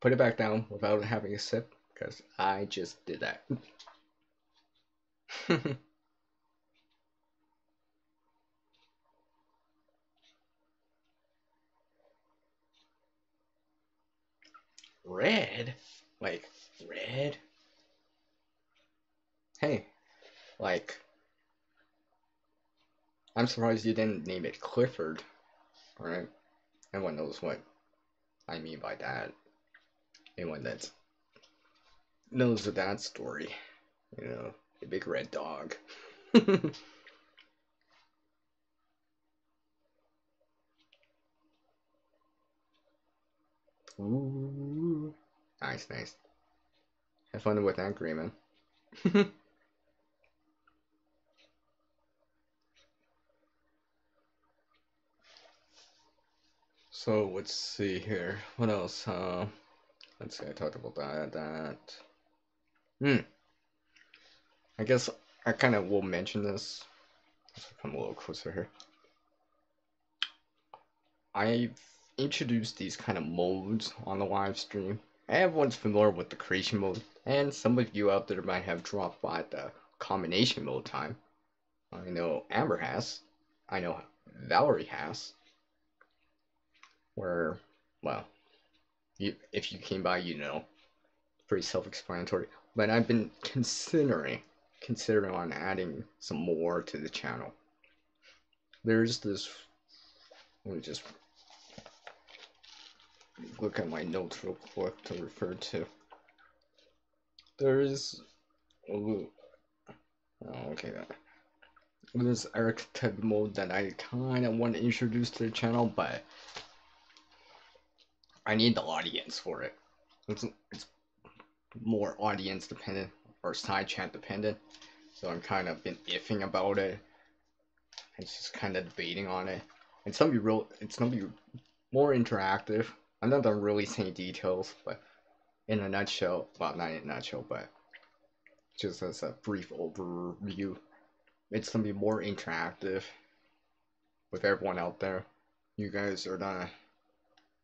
put it back down without having a sip? Because I just did that. Red? Like, red? Hey, like, I'm surprised you didn't name it Clifford, right? Everyone knows what I mean by that. Anyone that knows that story, you know, the big red dog. Ooh. Nice, nice. Have fun with that, Grayman. So let's see here. What else? Let's see. I talked about that. Hmm. I guess I kind of will mention this. Let's come a little closer here. I've introduced these kind of modes on the live stream. Everyone's familiar with the creation mode, and some of you out there might have dropped by the combination mode time. I know Amber has. I know Valerie has. Where, well, if you came by, you know, pretty self-explanatory. But I've been considering on adding some more to the channel. There's this. Let me just look at my notes real quick to refer to. There's. Oh, okay. There's archetype mode that I kind of want to introduce to the channel, but I need the audience for it. It's more audience dependent or side chat dependent, so I'm kind of been iffing about it. It's just kind of debating on it. It's gonna be more interactive. I'm not gonna really say details, but in a nutshell, well, not in a nutshell, but just as a brief overview, it's gonna be more interactive with everyone out there. You guys are gonna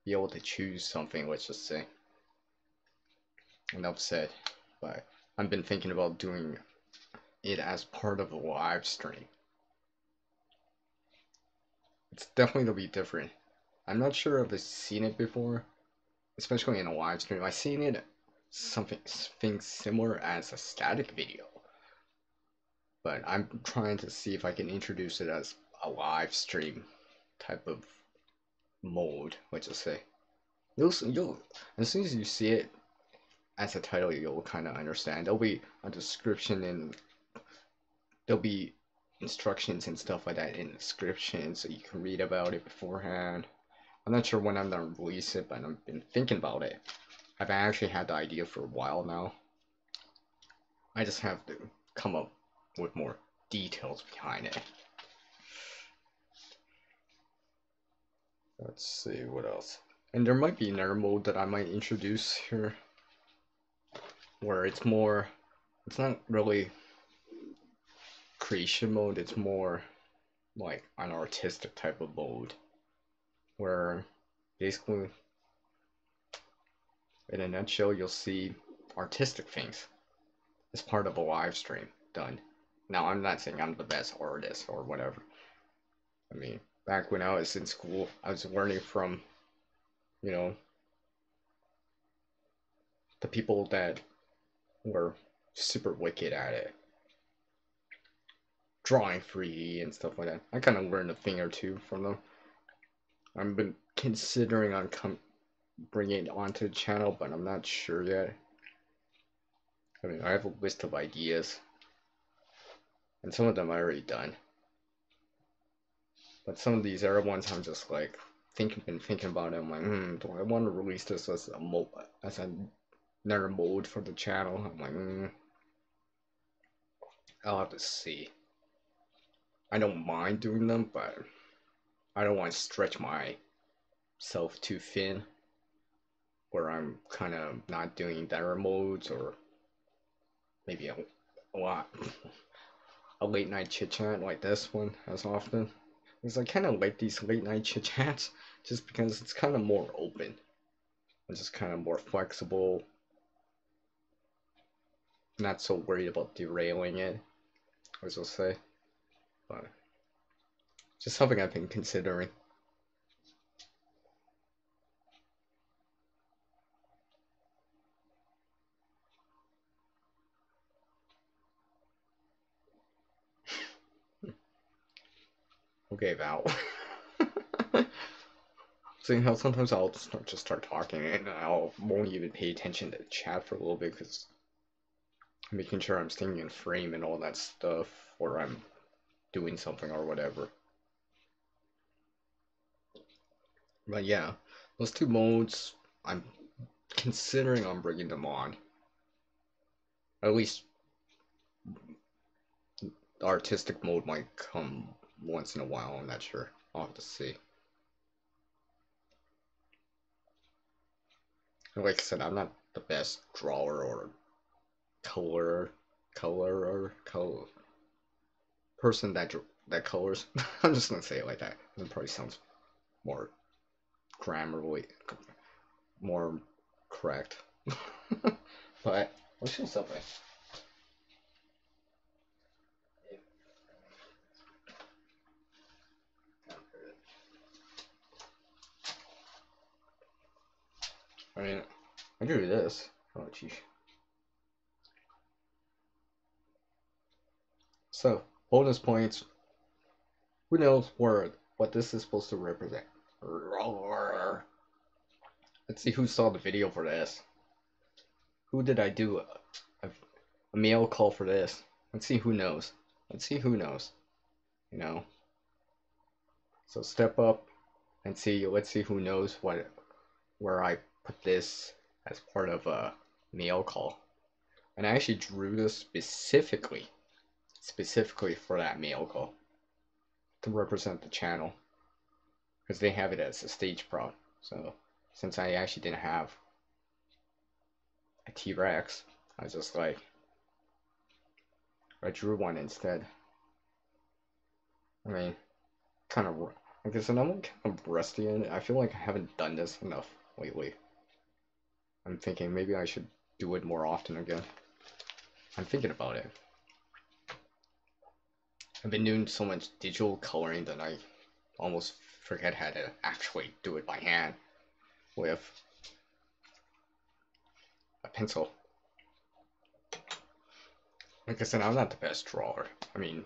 be able to choose something, let's just say. Enough said, but I've been thinking about doing it as part of a live stream. It's definitely gonna be different. I'm not sure if I've seen it before, especially in a live stream. I've seen it something similar as a static video, but I'm trying to see if I can introduce it as a live stream type of mode. Let's just say you'll as soon as you see it as a title, you'll kind of understand. There'll be a description and there'll be instructions and stuff like that in the description, so you can read about it beforehand. I'm not sure when I'm gonna release it, but I've been thinking about it. I've actually had the idea for a while now. I just have to come up with more details behind it. Let's see what else. And there might be another mode that I might introduce here, where it's not really creation mode, it's more like an artistic type of mode, where basically, in a nutshell, you'll see artistic things as part of a live stream done. Now, I'm not saying I'm the best artist or whatever. I mean, back when I was in school, I was learning from, you know, the people that were super wicked at it, drawing 3D and stuff like that. I kind of learned a thing or two from them. I've been considering on bringing it onto the channel, but I'm not sure yet. I mean, I have a list of ideas, and some of them I already done. But some of these other ones, I'm just like been thinking about it. I'm like, do I want to release this as another mode for the channel? I'm like, I'll have to see. I don't mind doing them, but I don't want to stretch myself too thin, where I'm kind of not doing better modes or maybe a lot a late night chit chat like this one as often. Because I kind of like these late night chit chats just because it's kind of more open. It's just kind of more flexible. Not so worried about derailing it, I was gonna say. But just something I've been considering. gave out. Seeing how sometimes I'll just start talking and I won't even pay attention to the chat for a little bit because I'm making sure I'm staying in frame and all that stuff, or I'm doing something or whatever. But yeah, those two modes, I'm considering on bringing them on. At least the artistic mode might come once in a while, I'm not sure. I'll have to see. Like I said, I'm not the best drawer or color person that colors. I'm just gonna say it like that. It probably sounds more grammarly more correct. But let's do something. I mean, I do this. Oh, geez. So, bonus points. Who knows what this is supposed to represent? Let's see who saw the video for this. Who did I do a mail call for this? Let's see who knows. Let's see who knows. You know. So step up and see. Let's see who knows where I put this as part of a mail call. And I actually drew this specifically for that mail call to represent the channel because they have it as a stage prop. So since I actually didn't have a T-Rex, I just like I drew one instead. I mean, kind of. Like I said, I'm kind of rusty in it. I feel like I haven't done this enough lately. I'm thinking maybe I should do it more often again. I'm thinking about it. I've been doing so much digital coloring that I almost forget how to actually do it by hand with a pencil. Like I said, I'm not the best drawer. I mean,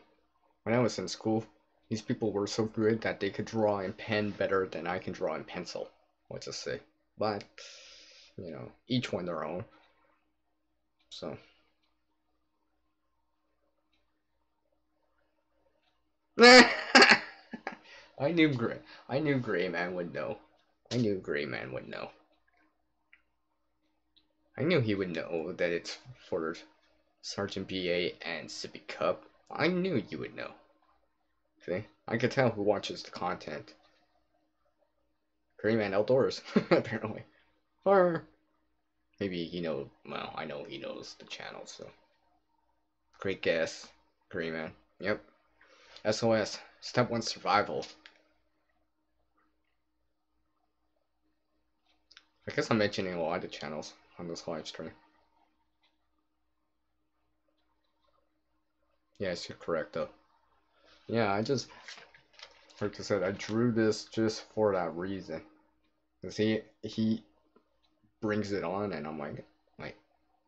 when I was in school, these people were so good that they could draw in pen better than I can draw in pencil. Let's just say. But, you know, each one their own. So. I knew Gray Man would know. I knew Gray Man would know. I knew he would know that it's for Sergeant BA and Sippy Cup. I knew you would know. See? I could tell who watches the content. Gray Man Outdoors, apparently. Or maybe he knows, well, I know he knows the channel, so. Great guess, Gray Man. Yep. SOS, Step 1 Survival. I guess I'm mentioning a lot of channels on this live stream. Yes, you're correct though. Yeah, like I said, I drew this just for that reason. Cause he brings it on, and I'm like,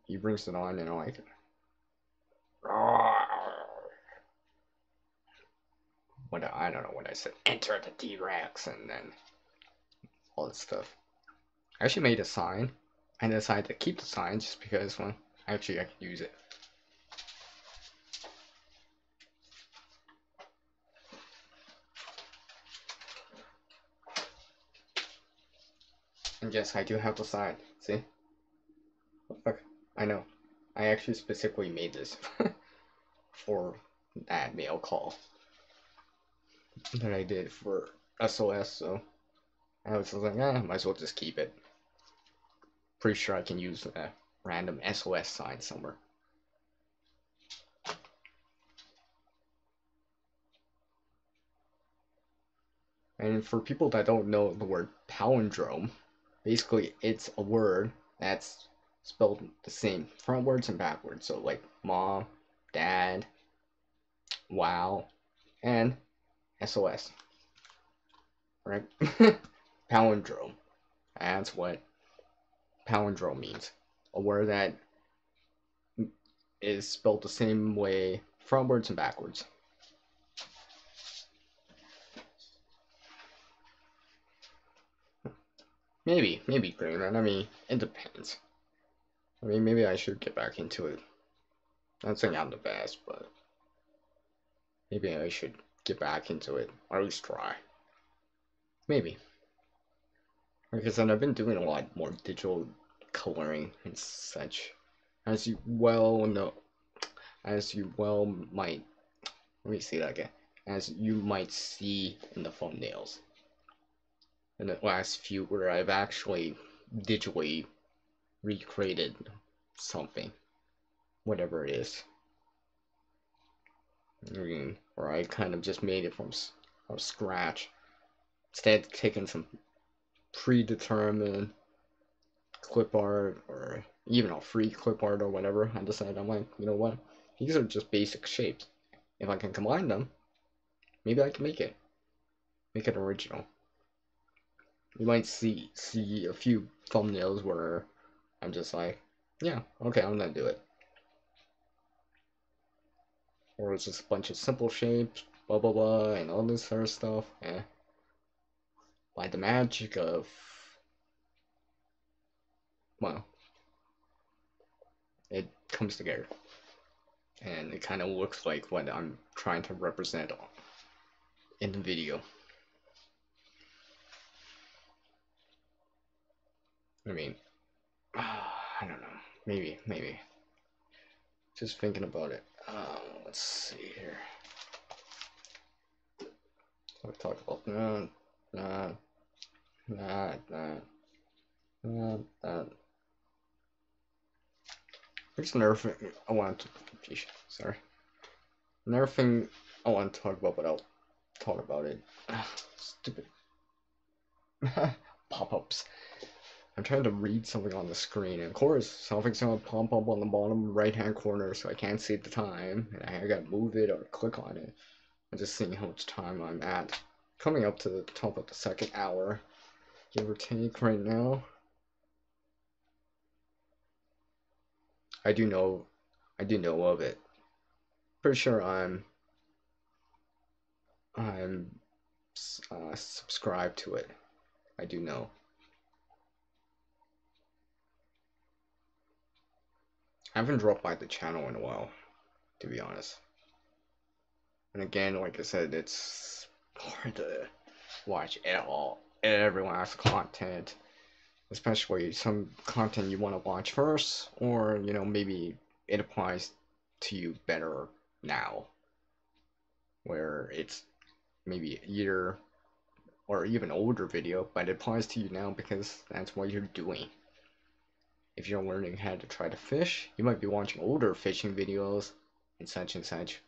he brings it on, and I'm like, I don't know what I said. Enter the T-Rex, and then all this stuff. I actually made a sign. I decided to keep the sign just because, well, actually I could use it. And yes, I do have the sign. See? Look, I know. I actually specifically made this for that mail call that I did for SOS, so I was like, might as well just keep it. Pretty sure I can use a random SOS sign somewhere. And for people that don't know the word palindrome, basically it's a word that's spelled the same frontwards and backwards. So like mom, dad, wow, and SOS. Right? Palindrome. That's what palindrome means. A word that is spelled the same way frontwards and backwards. maybe Grayman. I mean, it depends. I mean, maybe I should get back into it. Not saying I'm the best, but maybe I should get back into it, or at least try. Maybe. Like I said, I've been doing a lot more digital coloring and such. As you well know, as you well might, let me say that again. As you might see in the thumbnails. In the last few, where I've actually digitally recreated something, whatever it is. I mean, or I kind of just made it from scratch. Instead of taking some predetermined clip art or even a free clip art or whatever, I decided I'm like, you know what? These are just basic shapes. If I can combine them, maybe I can make it original. You might see a few thumbnails where I'm just like, yeah, okay, I'm gonna do it. Or it's just a bunch of simple shapes, blah blah blah, and all this sort of stuff. By the magic of, well, it comes together. And it kind of looks like what I'm trying to represent in the video. I mean, I don't know. Maybe. Just thinking about it. Let's see here. What talk about? Here's another thing I want to. Sorry. Another thing I want to talk about, but I'll talk about it. Stupid pop-ups. I'm trying to read something on the screen, and of course, something's gonna pop up on the bottom right-hand corner, so I can't see at the time, and I gotta move it or click on it. I'm just seeing how much time I'm at. Coming up to the top of the second hour, give or take right now. I do know of it. Pretty sure I'm subscribed to it. I do know. I haven't dropped by the channel in a while, to be honest. And again, like I said, it's hard to watch everyone's content, especially some content you want to watch first, or maybe it applies to you better now, where it's maybe either or even older video, but it applies to you now because that's what you're doing. If you're learning how to try to fish, you might be watching older fishing videos and such and such.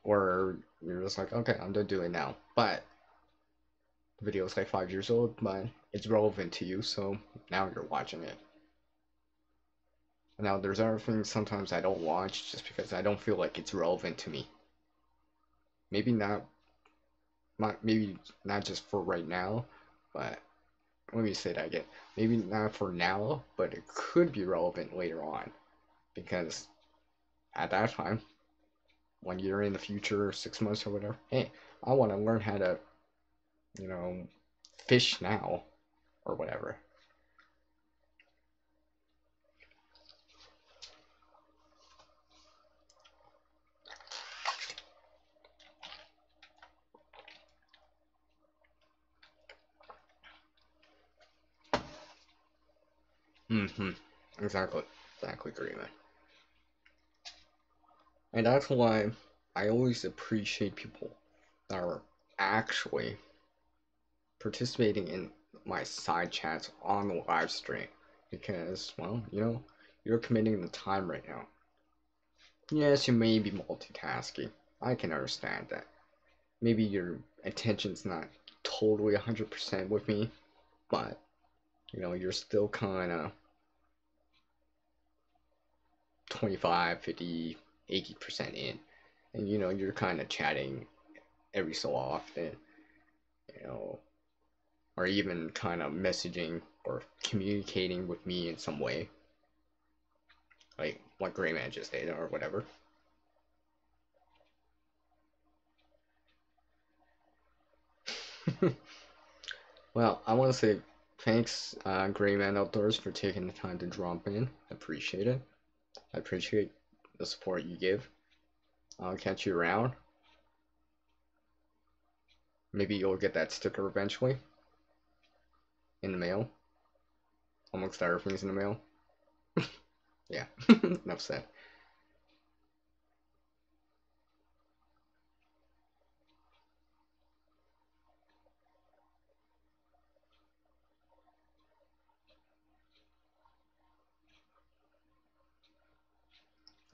Or you're just like, okay, I'm gonna do it now. But the video is like 5 years old, but it's relevant to you, so now you're watching it. Now, there's other things sometimes I don't watch just because I don't feel like it's relevant to me. Maybe maybe not just for right now, but let me say that again. Maybe not for now, but it could be relevant later on, because at that time, 1 year in the future, 6 months or whatever, hey, I want to learn how to, fish now or whatever. Exactly, Greenman. And that's why I always appreciate people that are actually participating in my side chats on the live stream, because, well, you're committing the time right now. Yes, you may be multitasking. I can understand that. Maybe your attention's not totally 100% with me, but, you're still kind of 25, 50, 80% in. And, you're kind of chatting every so often, or even kind of messaging or communicating with me in some way, like what Grayman just did or whatever. Well, I want to say thanks, Gray Man Outdoors, for taking the time to drop in. I appreciate it. I appreciate the support you give. I'll catch you around. Maybe you'll get that sticker eventually in the mail, amongst other things in the mail. Yeah, enough said.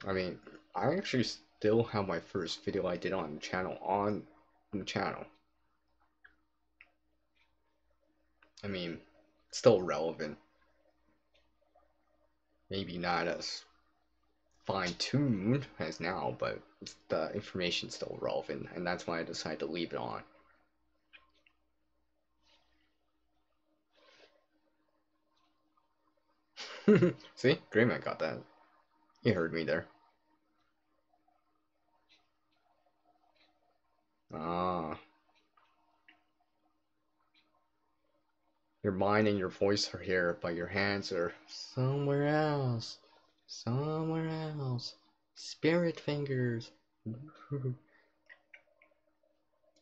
I mean, I actually still have my first video I did on the channel. I mean, still relevant. Maybe not as fine-tuned as now, but the information's still relevant, and that's why I decided to leave it on. See? Greyman got that. He heard me there. Ah. Your mind and your voice are here, but your hands are somewhere else. Somewhere else. Spirit fingers.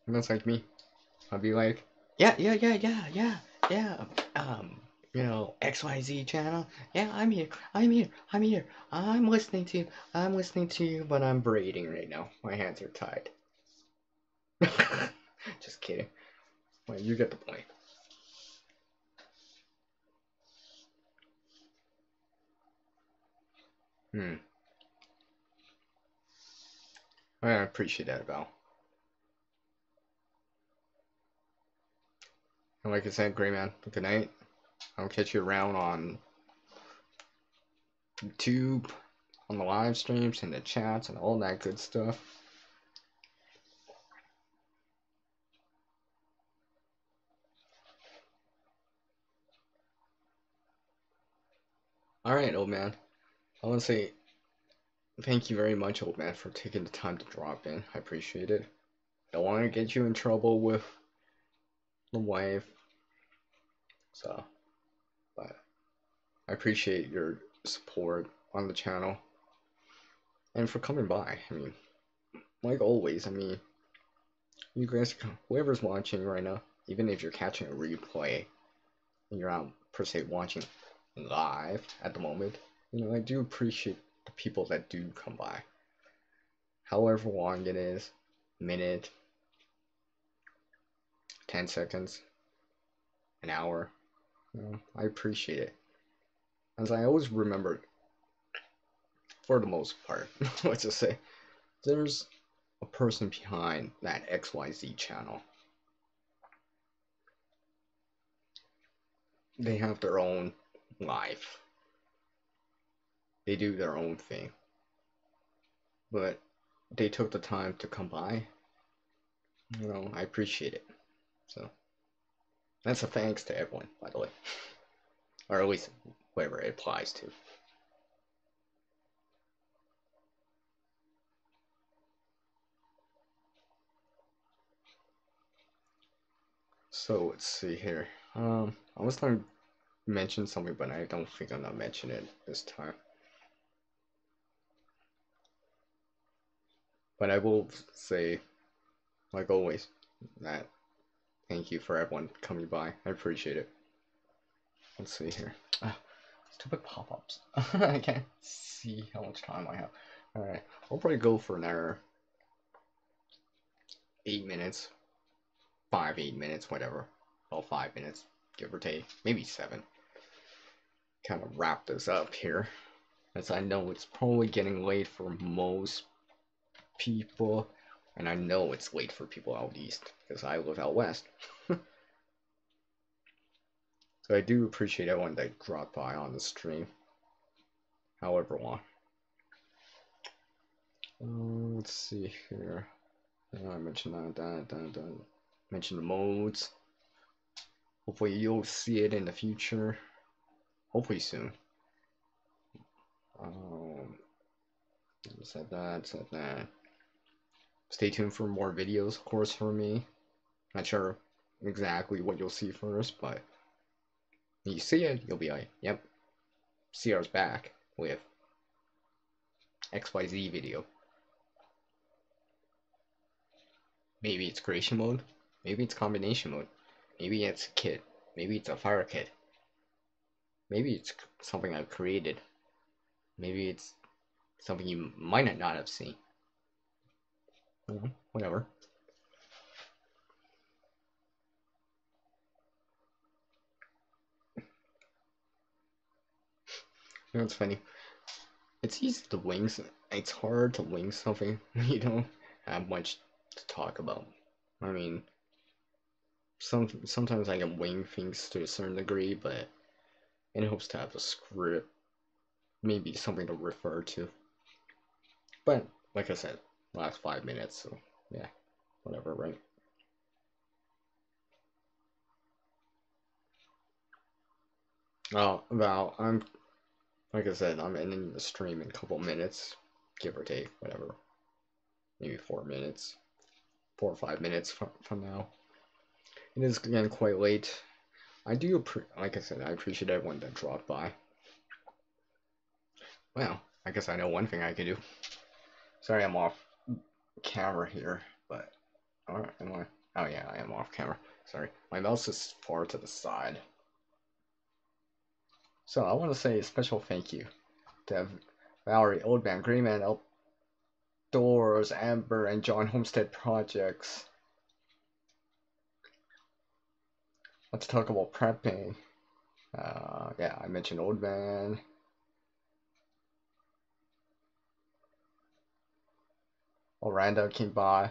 That's like me. I'll be like, yeah. XYZ channel. Yeah, I'm here. I'm listening to you, but I'm braiding right now. My hands are tied. Just kidding. Well, you get the point. I appreciate that, Val. And like I said, Gray Man, good night. I'll catch you around on YouTube, on the live streams, and the chats, and all that good stuff. Alright, old man. I want to say thank you very much, old man, for taking the time to drop in. I appreciate it. Don't want to get you in trouble with the wife. So, but I appreciate your support on the channel and for coming by. I mean, like always, I mean, you guys, whoever's watching right now, even if you're catching a replay and you're not per se watching live at the moment, I do appreciate the people that do come by. However long it is, minute, 10 seconds, an hour, I appreciate it. As I always remember, for the most part, let's just say, there's a person behind that XYZ channel. They have their own life. They do their own thing. But they took the time to come by. I appreciate it. So, that's a thanks to everyone, by the way. Or at least whoever it applies to. So, let's see here. I was going to mention something, but I don't think I'm going to mention it this time. But I will say, like always, that thank you for everyone coming by. I appreciate it. Let's see here. Stupid pop-ups. I can't see how much time I have. Alright, I'll probably go for another 8 minutes. 8 minutes, whatever. Well, 5 minutes, give or take. Maybe 7. Kind of wrap this up here. As I know it's probably getting late for most people. And I know it's late for people out east, because I live out west. So I do appreciate everyone that dropped by on the stream. However long. Let's see here. I mentioned that. Mentioned the modes. Hopefully you'll see it in the future. Hopefully soon. Said that. Stay tuned for more videos, of course, for me. Not sure exactly what you'll see first, but when you see it, you'll be like, yep, CR's back with XYZ video. Maybe it's creation mode, maybe it's combination mode, maybe it's a kit, maybe it's a fire kit, maybe it's something I've created, maybe it's something you might not have seen. Whatever. You know, it's funny. It's easy to wing. It's hard to wing something when you don't have much to talk about. I mean, sometimes I can wing things to a certain degree, but in hopes to have a script, maybe something to refer to. But like I said, last 5 minutes, so yeah, whatever, right? Well, I'm like I said, I'm ending the stream in a couple minutes, give or take, whatever, maybe 4 minutes, 4 or 5 minutes from now. It is getting quite late. I do, like I said, I appreciate everyone that dropped by. Well, I guess I know one thing I can do. Sorry, I'm off camera here, but am I? Oh yeah, I am off camera. Sorry, my mouse is far to the side. So I want to say a special thank you to Valerie, Oldman, Greyman, Outdoors, Amber, and John Homestead Projects. Let's talk about prepping. Yeah, I mentioned Oldman. Orlando came by.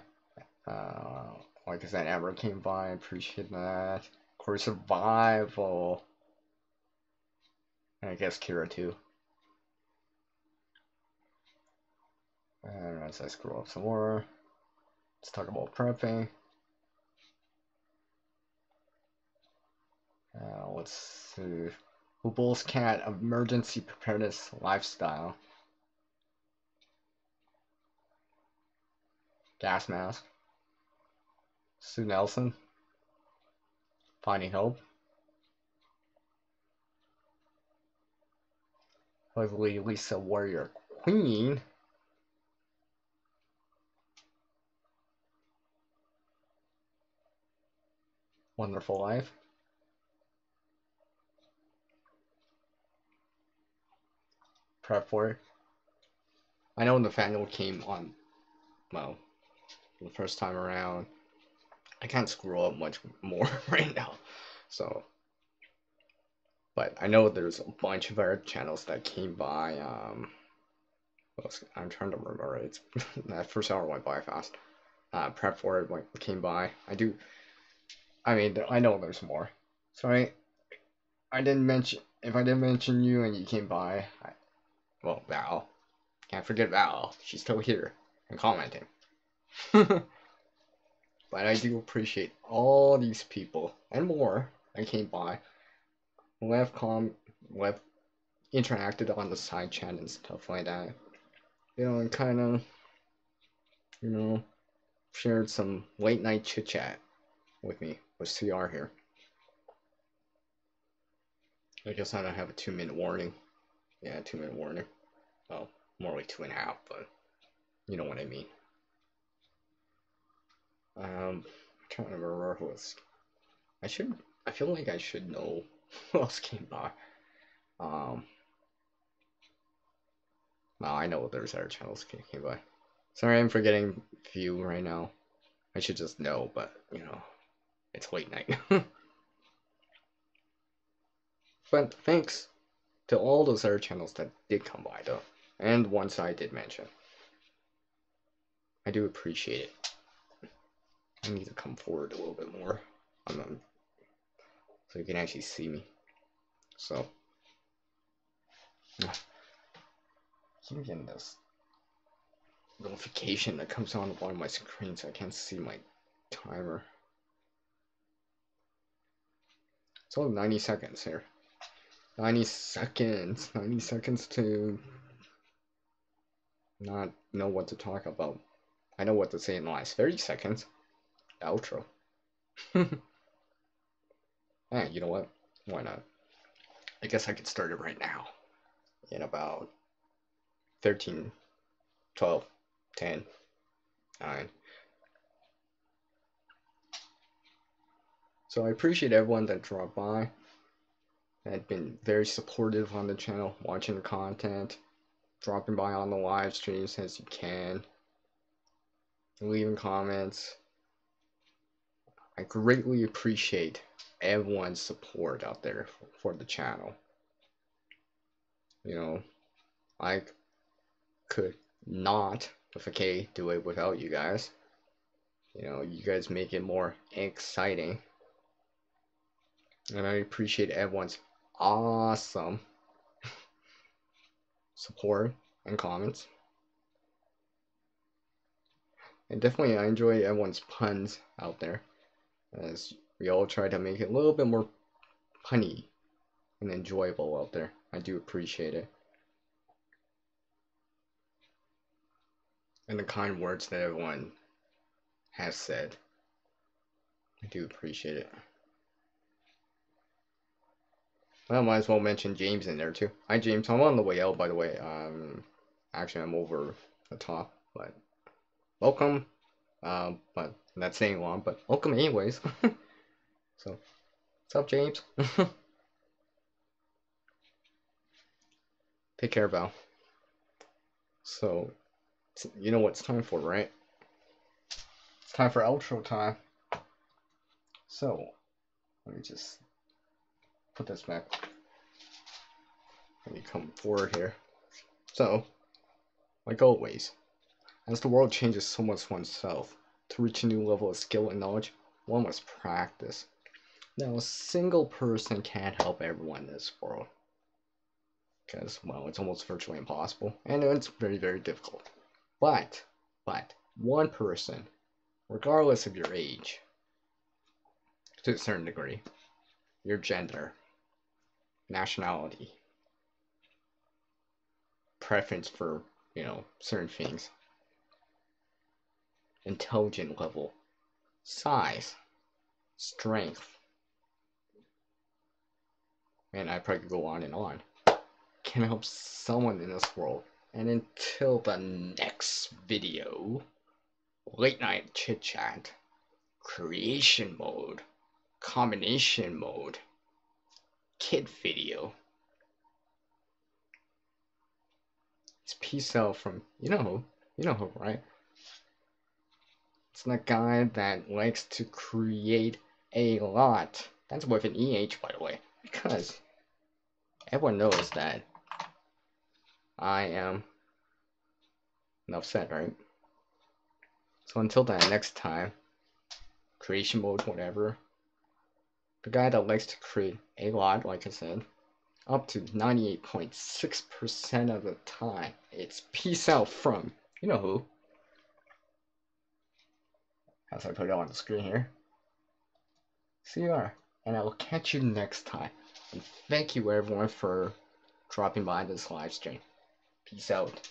Like I said, Amber came by. I appreciate that. Of course, Survival. And I guess Kira too. And as I scroll up some more, let's talk about prepping. Let's see. Hoople's Cat Emergency Preparedness Lifestyle. Gas Mask. Sue Nelson. Finding Hope. Lovely Lisa Warrior Queen. Wonderful Life. Prep for it. I know Nathaniel came on, well, the first time around. I can't scroll up much more right now, so. But I know there's a bunch of other channels that came by. I'm trying to remember. It's that first hour went by fast. Prep for it came by. I mean, I know there's more. Sorry, I didn't mention. If I didn't mention you and you came by, well, Val. Can't forget Val. She's still here and commenting. But I do appreciate all these people and more that came by, who have interacted on the side chat and stuff like that. You know, and kind of, you know, shared some late night chit chat with me with CR here. I guess I don't have a 2 minute warning. Yeah, 2 minute warning. Well, more like 2.5, but you know what I mean. I'm trying to remember who was. I feel like I should know who else came by. Well, I know there's other channels came by. Sorry, I'm forgetting a few right now. I should just know, but you know, it's late night. But thanks to all those other channels that did come by, though, and ones I did mention. I do appreciate it. I need to come forward a little bit more, so you can actually see me. So, I keep getting this notification that comes on the bottom of my screen, so I can't see my timer. It's only 90 seconds here. 90 seconds. 90 seconds to not know what to talk about. I know what to say in the last 30 seconds. Outro. You know what? Why not? I guess I could start it right now. In about 13, 12, 10, 9. So I appreciate everyone that dropped by, that had been very supportive on the channel, watching the content, dropping by on the live streams as you can, leaving comments. I greatly appreciate everyone's support out there for the channel. You know, I could not, with a K, do it without you guys. You know, you guys make it more exciting. And I appreciate everyone's awesome support and comments. And definitely I enjoy everyone's puns out there, as we all try to make it a little bit more punny and enjoyable out there. I do appreciate it. And the kind words that everyone has said, I do appreciate it. Well, might as well mention James in there too. Hi James, I'm on the way out by the way. Actually I'm over the top, but welcome. But not saying long, but welcome anyways. So, what's up, James? Take care, Val. So, you know what it's time for, right? It's time for outro time. So, let me just put this back. Let me come forward here. So, like always, as the world changes so much oneself, to reach a new level of skill and knowledge, one must practice. Now, a single person can't help everyone in this world, because, well, it's almost virtually impossible, and it's very, very difficult. But, one person, regardless of your age, to a certain degree, your gender, nationality, preference for, you know, certain things, intelligent level, size, strength, and I probably could go on, can help someone in this world. And until the next video, late night chit chat, creation mode, combination mode, kid video. It's peace out from, you know who, right? It's the guy that likes to create a lot. That's with an EH, by the way, because everyone knows that I am enough said, right? So until that next time, creation mode, whatever, the guy that likes to create a lot, like I said, up to 98.6% of the time, it's peace out from, you know who. As I put it on the screen here. CR. And I will catch you next time. And thank you everyone for dropping by this live stream. Peace out.